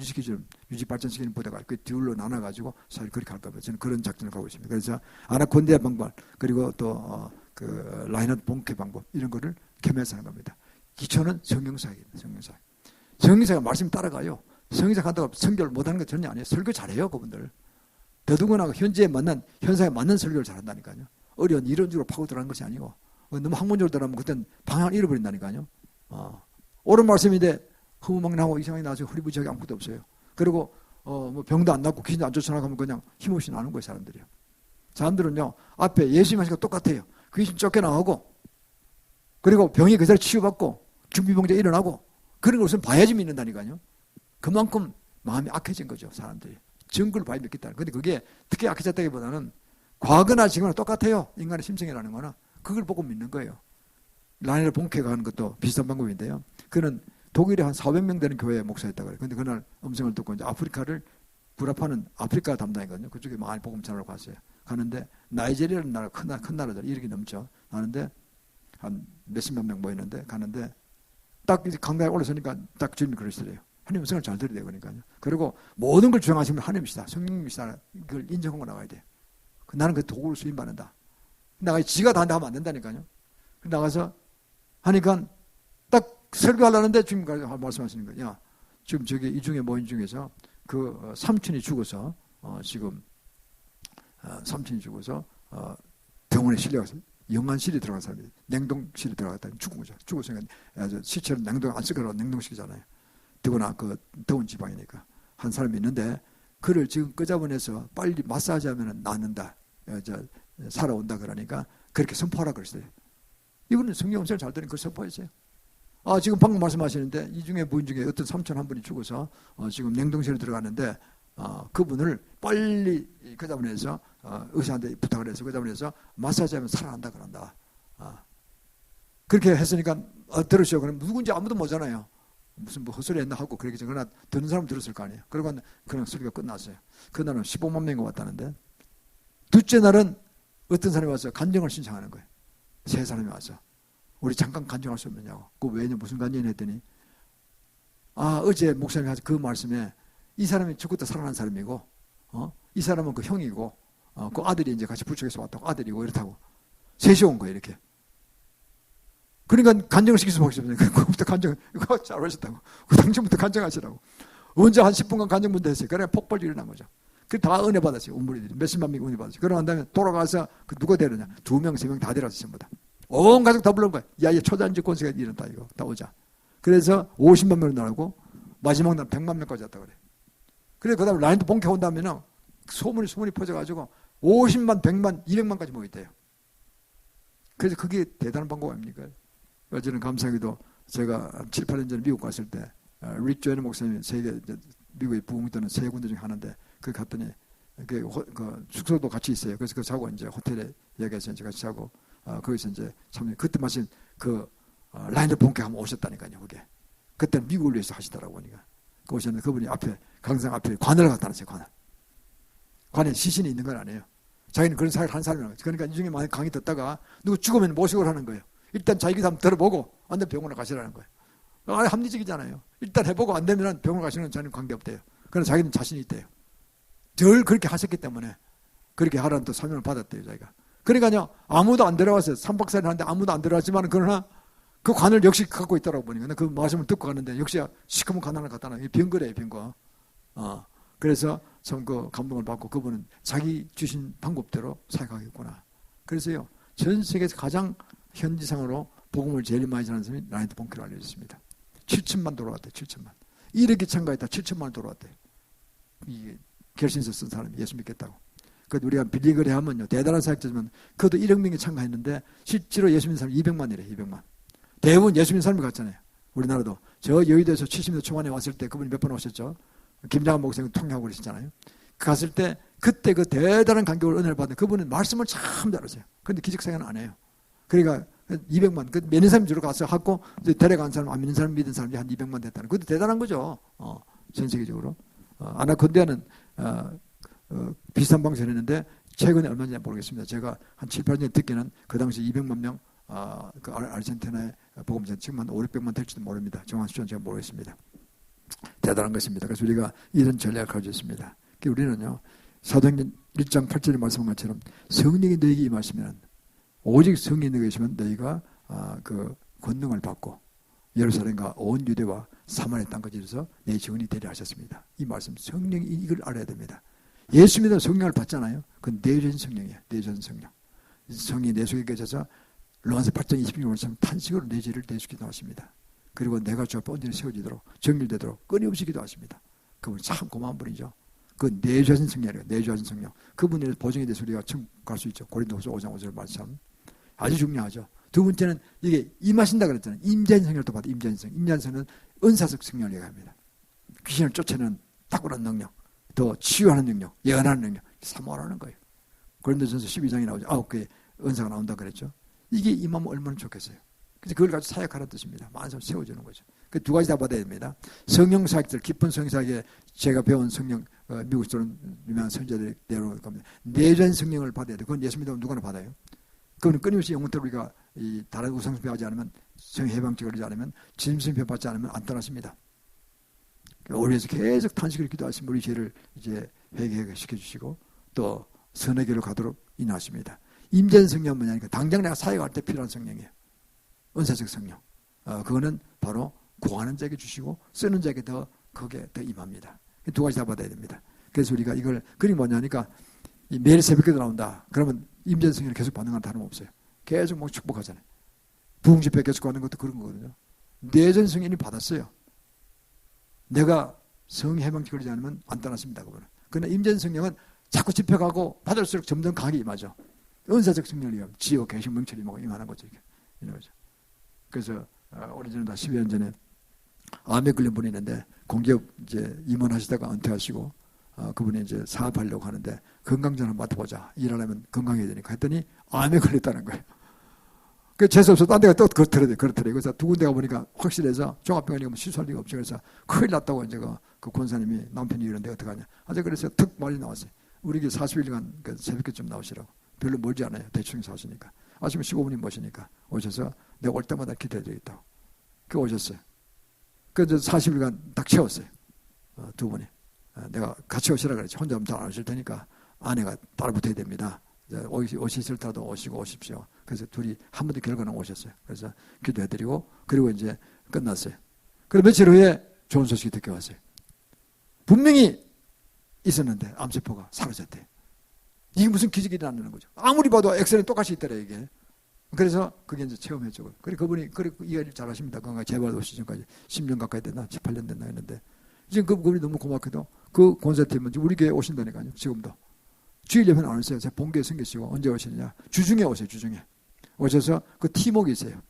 유지 발전시키는 부대가 그 둘로 나눠가지고 사실 그렇게 할 겁니다. 저는 그런 작전을 가고 있습니다. 그래서 아나콘디아 방법 그리고 또 그 라인업 본캐 방법 이런 거를 겸해서 하는 겁니다. 기초는 성경사역입니다. 성경사역 말씀 따라가요. 성경사역 한다고 설교를 못하는 건 전혀 아니에요. 설교 잘해요 그분들. 더더구나 현지에 맞는 현상에 맞는 설교를 잘한다니까요. 어려운 이론적으로 파고 들어가는 것이 아니고 너무 학문적으로 들어가면 그땐 방향을 잃어버린다니까요. 옳은 말씀인데 허무맹랑하고 이상하게 나와서 흐리부지하게 아무것도 없어요. 그리고 뭐 병도 안 낫고 귀신도 안 쫓아나가면 그냥 힘없이 나는 거예요. 사람들이요. 사람들은요 앞에 예수님 하시고 똑같아요. 귀신 쫓겨나가고 그리고 병이 그대로 치유받고 중비병자 일어나고 그런 것을 봐야지 믿는다니까요. 그만큼 마음이 악해진 거죠. 사람들이. 증거를 봐야 믿겠다. 근데 그게 특히 악해졌다기보다는 과거나 지금은 똑같아요. 인간의 심성이라는 거는. 그걸 보고 믿는 거예요. 라인을 본캐가 하는 것도 비슷한 방법인데요. 그는 독일에 한 400명 되는 교회에 목사였다고 그래요. 근데 그날 음성을 듣고 이제 아프리카를 불합하는 아프리카 담당이거든요. 그쪽에 많이 복음 전하러 갔어요. 가는데 나이지리아라는 나라 큰 나라들 1억이 넘죠. 가는데 한 몇십만 명 모이는데 가는데 딱 이제 강당에 올라서니까 딱 주님이 그러시더래요. 하나님 음성을 잘 들어야 되니까요. 그리고 모든 걸 주장하시면 하나님이시다. 성령님이시다. 그걸 인정하고 나가야 돼요. 나는 그 도구를 수임받는다. 나가 지가 다 하면 안 된다니까요. 나가서 하니까 딱 설교하려는데 주님께서 말씀하시는 거예요. 야, 지금 저기 이 중에 모인 중에서 그 삼촌이 죽어서 지금 삼촌이 죽어서 병원에 실려가서 영안실에 들어간 사람이 냉동실에 들어갔다 죽은 거죠. 죽어서 시체를 냉동 안 쓰거나 냉동시키잖아요. 더구나 그 더운 지방이니까 한 사람이 있는데 그를 지금 끄잡아내서 빨리 마사지하면 낫는다. 살아온다 그러니까 그렇게 선포하라 그랬어요. 이분은 성경 음성을 잘 들으니 그걸 선포했어요. 지금 방금 말씀하시는데 이 중에 부인 중에 어떤 삼촌 한 분이 죽어서 지금 냉동실에 들어갔는데 그분을 빨리 끄잡아내서 의사한테 부탁을 해서 끄잡아내서 마사지하면 살아난다 그런다. 그렇게 했으니까 들으시오. 그럼 누군지 아무도 모르잖아요. 무슨 뭐 헛소리 했나 하고 그러겠죠. 그러나 듣는 사람 들었을 거 아니에요. 그러고 그런 소리가 끝났어요. 그날은 15만 명이 왔다는데 둘째 날은 어떤 사람이 와서 간증을 신청하는 거예요. 세 사람이 와서 우리 잠깐 간증할 수 없느냐고. 그 왜냐 무슨 간증을 했더니 어제 목사님이 하신 그 말씀에 이 사람이 죽었다 살아난 사람이고 이 사람은 그 형이고 그 아들이 이제 같이 부축해서 왔다고 아들이고 이렇다고 셋이 온 거예요. 이렇게. 그러니까 간증을 시킬 수밖에 없어요. 그부터 간증 이거 잘하셨다고. 그 당시부터 간증하시라고. 언제 한 10분간 간증문도 했어요. 그래 폭발이 일어난 거죠. 그 다 은혜 받았어요. 우물이들이 몇십만 명이 은혜 받았어요. 그러고 난 다음에 돌아가서 그 누가 데려냐? 2명, 3명 다 데려왔어요. 전부 다. 온 가족 다 불러온 거야. 야, 얘 초단지 권세가 이런다 이거. 다 오자. 그래서 50만 명을 나오고 마지막 날 100만 명까지 왔다 그래. 그래 그다음에 라인도 본캐 온다면은 소문이 퍼져가지고 50만, 100만, 200만까지 모였대요. 그래서 그게 대단한 방법 아닙니까? 저는 감사하게도 제가 7, 8년 전에 미국 갔을 때 릭 조에너 목사님이 세계 미국의 부흥이 되는 세 군데 중에 하나인데 그 갔더니 그 숙소도 같이 있어요. 그래서 그 자고 이제 호텔에 예약해서 이제 같이 자고 거기서 이제 참 그때 마침 그 라인더 본캐 한번 오셨다니까요. 그게 그때는 미국을 위해서 하시더라고 보니까 오셨는데 그분이 앞에 강상 앞에 관을 갖다 놨어요. 관에 시신이 있는 건 아니에요. 자기는 그런 사역을 하는 사람이라는 거죠. 그러니까 이 중에 만약 강의 듣다가 누구 죽으면 모시고 하는 거예요. 일단 자기 한번 들어보고 안 되면 병원에 가시라는 거예요. 합리적이잖아요. 일단 해보고 안 되면 병원 가시는 자는 관계없대요. 그러나 자기는 자신이 있대요. 늘 그렇게 하셨기 때문에 그렇게 하라는 또 사명을 받았대요. 자기가. 그러니까요. 아무도 안 들어왔어요. 3박 4일 하는데 아무도 안 들어왔지만 그러나 그 관을 역시 갖고 있더라고 보니까 그 말씀을 듣고 가는데 역시 시커먼 관 하나 갖다 놔요. 병거래요. 병거. 그래서 참 그 감동을 받고 그분은 자기 주신 방법대로 사역하겠구나. 그래서요. 전 세계에서 가장 현지상으로 복음을 제일 많이 전하는 사람이 라인더 본캐로 알려졌습니다. 7천만 돌아왔대요. 7천만. 1억이 참가했다. 7천만 돌아왔대요. 이게 결신서 쓴 사람이 예수 믿겠다고. 그 우리가 빌리거리 하면요. 대단한 사역자지만 그것도 1억 명이 참가했는데 실제로 예수 믿는 사람이 200만이래. 200만. 대부분 예수 믿는 사람이 갔잖아요. 우리나라도. 저 여의도에서 70년 초반에 왔을 때 그분이 몇 번 오셨죠. 김장한 목사님 통역하고 그러시잖아요. 갔을 때 그때 그 대단한 간격을 은혜를 받는 그분은 말씀을 참 잘하세요. 그런데 기적사역은 안 해요. 그러니까 200만, 그 믿는 사람 주로 가서 하고 데려간 사람, 안 믿는 사람 믿는 사람이 한 200만 됐다는. 그것도 대단한 거죠. 전 세계적으로. 아나콘디아는 비슷한 방식을 했는데 최근에 얼마인지 모르겠습니다. 제가 한 7, 8년 듣기는 그 당시 200만 명, 그 아르헨티나의 복음자 지금 한 5, 600만 될지도 모릅니다. 정확한 수는 제가 모르겠습니다. 대단한 것입니다. 그래서 우리가 이런 전략을 가지고 있습니다. 우리는요, 사도행전 1장 8절의 말씀한 것처럼 성령이 너에게 임하시면 오직 성령이 너에게 계시면 너희가 그 권능을 받고 예루살렘과 온 유대와 사마리아 땅까지 이르러서 내 증인이 되리라 하셨습니다. 이 말씀 성령이 이걸 알아야 됩니다. 예수 믿으면 성령을 받잖아요. 그건 내주신 성령이에요. 내주신 성령. 성령이 내 속에 계셔서 로마서 8장 26절처럼 탄식으로 내 죄를 내주기도 하십니다. 그리고 내가 주 앞에 온전히 세워지도록 정결되도록 끊임없이 기도하십니다. 그분 참 고마운 분이죠. 그 내주하신 성령이에요. 내주하신 성령. 그분에 보증에 대해서 우리가 처음 갈 수 있죠. 고린도후서 5장 5절 말씀. 아주 중요하죠. 두 번째는 이게 임하신다 그랬잖아요. 임재한 성령을 또 받아. 임재한 성령. 임재한 성령은 은사적 성령을 얘기합니다. 귀신을 쫓아내는 탁월한 능력, 더 치유하는 능력, 예언하는 능력, 사모하는 거예요. 고린도전서 12장에 나오죠. 9개의 은사가 나온다 그랬죠. 이게 임하면 얼마나 좋겠어요. 그래서 그걸 가지고 사역하라는 뜻입니다. 많은 사람 세워주는 거죠. 그 두 가지 다 받아야 됩니다. 성령 사역들, 깊은 성령 사역에 제가 배운 성령, 미국에서는 유명한 선지자들이 내려올 겁니다. 내주한 성령을 받아야 돼요. 그건 예수 믿으면 누구나 받아요. 그건 끊임없이 영혼대로 우리가 이 다른 우상숭배 하지 않으면, 성해방직을 하지 않으면, 진심승배 받지 않으면 안 떠났습니다. 우리에서 계속 탄식을 기도하시면 우리 죄를 이제 회개하게 시켜주시고 또 선의 길로 가도록 인하십니다. 임재한 성령은 뭐냐니까 당장 내가 사역할 때 필요한 성령이에요. 은사적 성령. 그거는 바로 구하는 자에게 주시고 쓰는 자에게 더 거기에 더 임합니다. 두 가지 다 받아야 됩니다. 그래서 우리가 이걸 그게 뭐냐니까 매일 새벽에도 나온다. 그러면 임재한 성령을 계속 받는 건 다름없어요. 계속 뭐 축복하잖아요. 부흥집회 계속 가는 것도 그런 거거든요. 내전 성령이 받았어요. 내가 성해방직 걸리지 않으면 안 떠났습니다. 그거는. 그러나 임재한 성령은 자꾸 집회 가고 받을수록 점점 강하게 임하죠. 은사적 성령이 지어 계신 명철이 뭐 임하는 거죠. 이런 거죠. 그래서 오래전에 12년 전에 암에 걸린 분이 있는데 공기업 이제 임원하시다가 은퇴하시고 그분이 이제 사업하려고 하는데 건강전 한번 맡아보자. 일하려면 건강해야 되니까 했더니 암에 걸렸다는 거예요. 그 재수없어 딴 데가 또 그렇더래요. 그래서 두 군데 가보니까 확실해서 종합병원에 가면 실수할 리가 없죠. 그래서 큰일 났다고 이제 그 권사님이 남편이 이런데 어떡하냐. 아주 그래서 특 말이 나왔어요. 우리 게 40일간 그 새벽에 좀 나오시라고. 별로 멀지 않아요. 대충 사시니까. 아침에 15분이 모시니까 오셔서 내가 올 때마다 기도해드리겠다고. 그 오셨어요. 그래서 40일간 딱 채웠어요. 두 분이. 내가 같이 오시라 그랬지. 혼자 하면 안 오실 테니까 아내가 따라 붙어야 됩니다. 오시실 때도 오시고 오십시오. 그래서 둘이 한 번도 결과는 오셨어요. 그래서 기도해드리고 그리고 이제 끝났어요. 그리고 며칠 후에 좋은 소식이 듣게 왔어요. 분명히 있었는데 암세포가 사라졌대. 이게 무슨 기적이 일어나는 거죠. 아무리 봐도 엑스레이 똑같이 있더라 이게. 그래서 그게 이제 체험했죠. 그래 그분이 그래 이해를 잘하십니다. 건강 재발 오시 전까지 10년 가까이 됐나 18년 됐나 했는데 지금 그분이 너무 고맙게도 그 권사팀은 우리 교회 오신다니까요. 지금도 주일 예배는 안 오세요. 제가 본교회 생기시고 언제 오시느냐 주중에 오세요. 주중에 오셔서 그 팀워크 있어요.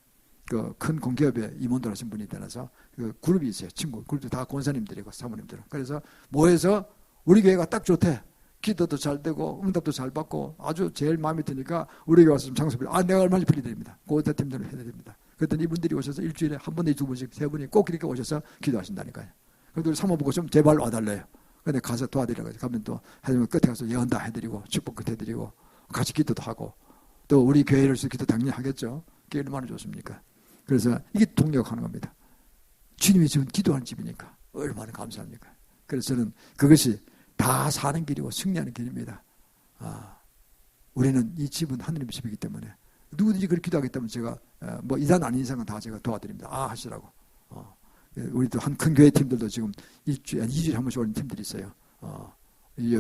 그 큰 공기업에 임원들 하신 분이 되나서 그 그룹이 있어요. 친구 그룹도 다 권사님들이고 사모님들. 그래서 모여서 우리 교회가 딱 좋대. 기도도 잘 되고 응답도 잘 받고 아주 제일 마음에 드니까 우리 교회 와서 좀 장소 빌려. 내가 얼마나 빌려드립니다. 고대 팀들을 해드립니다. 그랬더니 이분들이 오셔서 일주일에 한 번에 두 번씩 세 분이 꼭 이렇게 오셔서 기도하신다니까요. 그래도 우리 사모보고 좀 제발 와달래요. 근데 가서 도와드리라고 가면 또 하지만 끝에 가서 예언다 해드리고 축복 끝 해드리고 같이 기도도 하고 또 우리 교회를 위해서 기도 당연히 하겠죠. 그게 얼마나 좋습니까? 그래서 이게 동력하는 겁니다. 주님이 지금 기도하는 집이니까 얼마나 감사합니까? 그래서 저는 그것이 다 사는 길이고 승리하는 길입니다. 우리는 이 집은 하느님 집이기 때문에 누구든지 그렇게 기도하겠다면 제가 뭐 이단 아닌 이상은 다 제가 도와드립니다. 하시라고. 우리도 한 큰 교회 팀들도 지금 2주일에 한 번씩 오는 팀들이 있어요.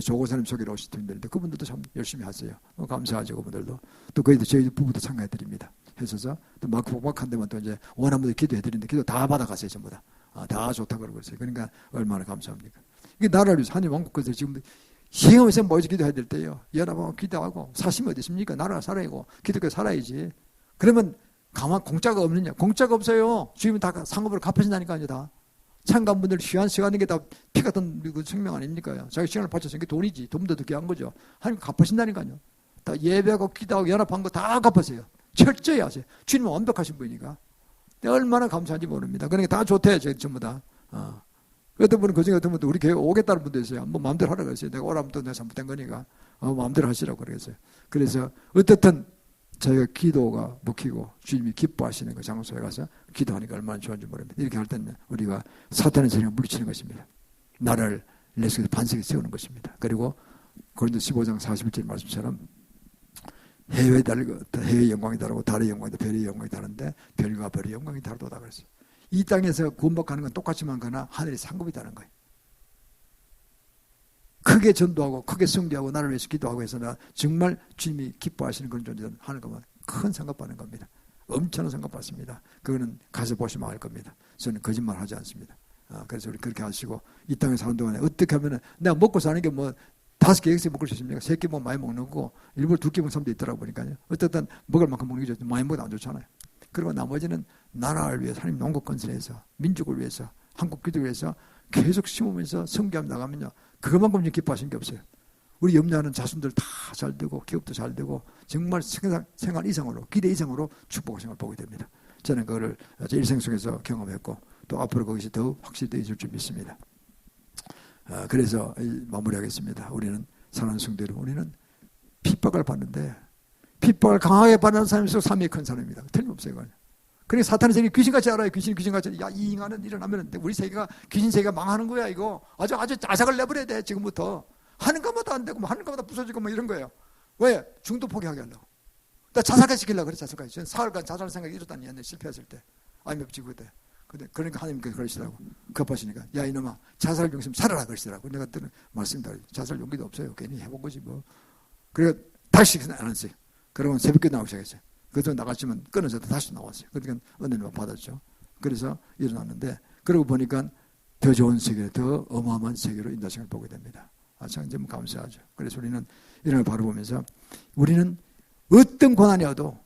조고사님 소개로 오신 팀들인데 그분들도 참 열심히 하세요. 감사하죠 그분들도. 또 거기도 저희 부부도 참가해드립니다. 해서서 또 막 복박한 데만 또 이제 원하는 분들 기도해드리는데 기도 다 받아가세요 전부 다. 다 좋다고 그러고 있어요. 그러니까 얼마나 감사합니까. 이게 나라를 위해서 하나님 왕국에서 지금 시험에서 모여서 기도해야 될 때요. 연합하고 기도하고 사심이 어디 있습니까? 나라가 살아야고 기독교 살아야지. 그러면 가만 공짜가 없느냐? 공짜가 없어요. 주님은 다 상급으로 갚으신다니까요. 다. 참관분들 시간 시간인 게 다 피 같은 생명 아닙니까요? 자기 시간을 바쳐서 이게 돈이지. 돈도 더 귀한 거죠. 하나님 갚으신다니까요. 다 예배하고 기도하고 연합한 거 다 갚으세요. 철저히 하세요. 주님은 완벽하신 분이니까. 얼마나 감사한지 모릅니다. 그러니까 다 좋대요. 전부 다. 어떤 분은 그중에 어떤 분도 우리 교회 오겠다는 분도 있어요. 뭐 마음대로 하라고 했어요. 내가 오라면 또 내가 잘못된 거니까 마음대로 하시라고 그랬어요. 그래서 어떻든 저희가 기도가 먹히고 주님이 기뻐하시는 그 장소에 가서 기도하니까 얼마나 좋은지 모릅니다. 이렇게 할 때는 우리가 사탄의 세력을 물리치는 것입니다. 나라를 내 속에서 반석에 세우는 것입니다. 그리고 고린도서 15장 41절 말씀처럼 해외 영광이 다르고 달의 영광이 별의 영광이 다른데 별과 별의 영광이 다르다 그랬어요. 이 땅에서 구원받는 건 똑같지만 그러나 하늘의 상급이 다른 거예요. 크게 전도하고 크게 승리하고 나를 위해서 기도하고 해서는 정말 주님이 기뻐하시는 그런 존재는 하늘과 큰 상급 받는 겁니다. 엄청난 상급 받습니다. 그거는 가서 보시면 알 겁니다. 저는 거짓말 하지 않습니다. 그래서 우리 그렇게 하시고 이 땅에 사는 동안에 어떻게 하면은 내가 먹고 사는 게 뭐 5개, 6개 먹을 수 있습니까? 3개 뭐 많이 먹는 거고 일부러 2개 먹는 사람도 있더라고 보니까요. 어쨌든 먹을 만큼 먹는 게 좋지 많이 먹어도 안 좋잖아요. 그리고 나머지는 나라를 위해서 하나님 왕국 건설해서 민족을 위해서 한국 기도를 위해서 계속 심으면서 성교하며 나가면요. 그것만큼 기뻐하시는 게 없어요. 우리 염려하는 자손들 다 잘 되고 기업도 잘 되고 정말 생활 이상으로 기대 이상으로 축복하신 걸 보게 됩니다. 저는 그거를 일생 속에서 경험했고 또 앞으로 거기서 더 확실히 있을 줄 믿습니다. 그래서 마무리하겠습니다. 우리는 사랑하는 성도들 우리는 핍박을 받는데 핍박을 강하게 받는 사람일수록 삶이 큰 사람입니다. 틀림없어요. 그러니까 사탄의 세계 귀신같이 알아요. 귀신같이 야, 이 인간은 일어나면 우리 세계가 귀신 세계가 망하는 거야 이거. 아주 자삭을 내버려야 돼 지금부터. 하는 것마다 안 되고 하는 것마다 부서지고 뭐 이런 거예요. 왜? 중도 포기하게 하려고. 나 자살을 시키려고 그래 자살까지. 저는 사흘간 자살 생각이 이렇다니 했는데 실패했을 때. IMF 지구 때. 그러니까 하나님께서 그러시더라고. 급하시니까 야 이놈아 자살 용심 살아라 그러시더라고. 내가 그때는 말씀드려 자살 용기도 없어요. 괜히 해본 거지 뭐. 그래 다시 안 했어요. 그러면 새벽에 나오기 시작했어요. 그래서 나갔지만 끊어져도 다시 나왔어요. 그러니까 은혜를 받았죠. 그래서 일어났는데 그러고 보니까 더 좋은 세계, 더 어마어마한 세계로 인도성을 보게 됩니다. 참 좀 감사하죠. 그래서 우리는 이런 걸 바라보면서 우리는 어떤 고난이 와도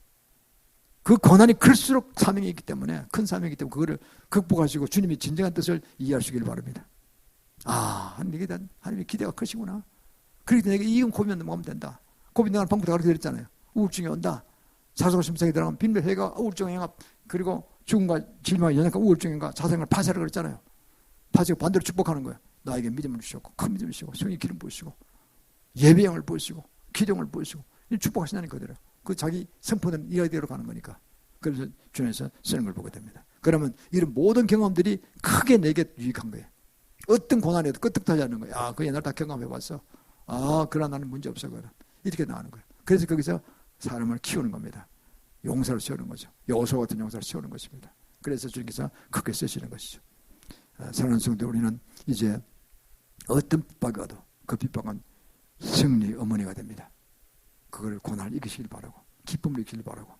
그 고난이 클수록 사명이 있기 때문에 큰 사명이기 때문에 그거를 극복하시고 주님이 진정한 뜻을 이해하시길 바랍니다. 하나님에 대한 하나님의 기대가 크시구나. 그렇게 내가 이건 고민만 먹으면 된다. 고민 내가 방법도 가르쳐 드렸잖아요. 우울증이 온다. 자살 심상에 들어가면 빈혈해가 우울증 행합 그리고 죽음과 질망이 연약한 우울증인가 자살을 파쇄를 그랬잖아요. 파쇄가 반대로 축복하는 거예요. 나에게 믿음을 주셨고 큰 믿음을 주시고 성의 기름 부으시고 예배형을 부으시고 기도를 부으시고 축복하신다니까 그대로. 그 자기 선포는 이대로 가는 거니까. 그래서 주님께서 쓰는 걸 보게 됩니다. 그러면 이런 모든 경험들이 크게 내게 유익한 거예요. 어떤 고난에도 끄떡하지 않는 거예요. 그 옛날 다 경험해봤어. 그러나 나는 문제 없어. 이렇게 나가는 거예요. 그래서 거기서 사람을 키우는 겁니다. 용사를 세우는 거죠. 여호수아 같은 용사를 세우는 것입니다. 그래서 주님께서 크게 쓰시는 것이죠. 사랑하는 성도 우리는 이제 어떤 핍박이 와도 그 핍박은 승리의 어머니가 됩니다. 그걸 고난을 이기시길 바라고 기쁨을 이기시길 바라고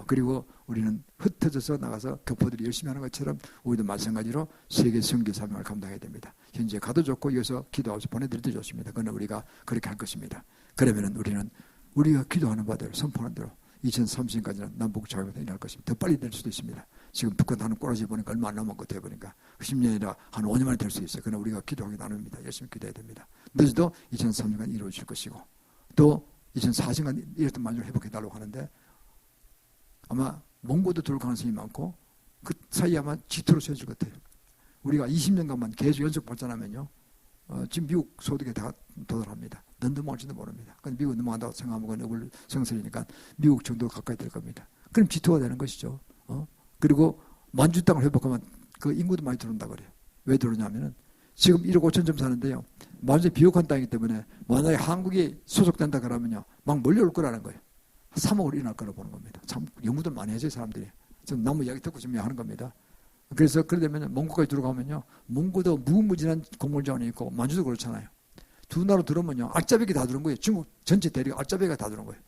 그리고 우리는 흩어져서 나가서 교포들이 열심히 하는 것처럼 우리도 마찬가지로 세계 선교 사명을 감당해야 됩니다. 현재 가도 좋고 여기서 기도하면서 보내드려도 좋습니다. 그러나 우리가 그렇게 할 것입니다. 그러면 우리는 우리가 기도하는 바대로 선포하는 대로 2030년까지는 남북 자유화가 일어날 것입니다. 더 빨리 될 수도 있습니다. 지금 북한 하는 꼬라지 보니까 얼마 안 남은 것 같아 보니까 10년이라 한 5년 만에 될 수 있어요. 그러나 우리가 기도하기 나눕니다. 열심히 기도해야 됩니다. 늦어도 2030년 이루어질 것이고 또 2040년 이랬던 만족을 회복해달라고 하는데 아마 몽고도 들어올 가능성이 많고 그 사이에 아마 G2로 세워질 것 같아요. 우리가 20년간만 계속 연속 발전하면요. 지금 미국 소득에 다 도달합니다. 넘어갈지도 모릅니다. 근데 미국 넘어간다고 생각하면 그건 어불 성설이니까 미국 정도 가까이 될 겁니다. 그럼 G2가 되는 것이죠. 그리고 만주 땅을 회복하면 그 인구도 많이 들어온다 그래요. 왜 들어오냐면은 지금 1억 5천 점 사는데요. 완전히 비옥한 땅이기 때문에 만약에 한국이 소속된다 그러면요. 막 몰려올 거라는 거예요. 3억으로 일어날 거라고 보는 겁니다. 참 연구들 많이 해줘요 사람들이. 지금 나무 이야기 듣고 지금 하는 겁니다. 그래서 그러려면 몽고까지 들어가면요. 몽고도 무궁무진한 곡물자원이 있고 만주도 그렇잖아요. 두 나라로 들어오면요. 알짜배기 다 들어온 거예요. 중국 전체 대륙 알짜배기가 다 들어온 거예요.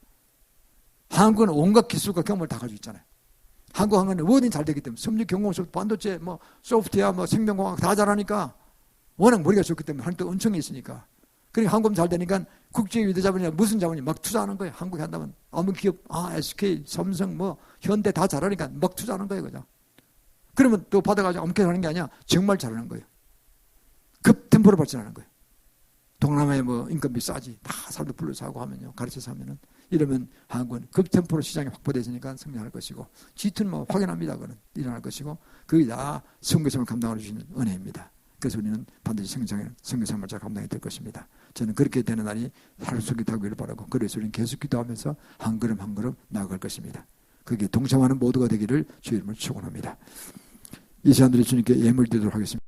한국은 온갖 기술과 경험을 다 가지고 있잖아요. 한국 한국은 워딩 잘 되기 때문에 섬유 경공소프트 반도체 뭐 소프트웨어 뭐 생명공학 다 잘하니까 워낙 머리가 좋기 때문에 한국도 엄청 있으니까. 그러니까 한국 잘 되니까 국제 위대 자본이나 무슨 자본이 막 투자하는 거예요. 한국에 한다면 아무 기업 SK, 삼성 뭐 현대 다 잘하니까 막 투자하는 거예요. 그죠? 그러면 또 받아가지고 엄청 하는 게 아니야. 정말 잘하는 거예요. 급 템포로 발전하는 거예요. 동남아에 뭐 인건비 싸지. 다 사람들 불러서 하고 하면요. 가르쳐서 하면은. 이러면 한국은 급 템포로 시장이 확보되니까 성장할 것이고 G2는 뭐 확연합니다. 그거는 일어날 것이고 그게 다 선교사를 감당해 주시는 은혜입니다. 그래서 우리는 반드시 선교사를 잘 감당해야 될 것입니다. 저는 그렇게 되는 날이 하루 속에 다가오기를 바라고 그래서 우리는 계속 기도하면서 한 걸음 한 걸음 나아갈 것입니다. 그게 동참하는 모두가 되기를 주의 이름으로 축원합니다. 이 시간들이 주님께 예물 드리도록 하겠습니다.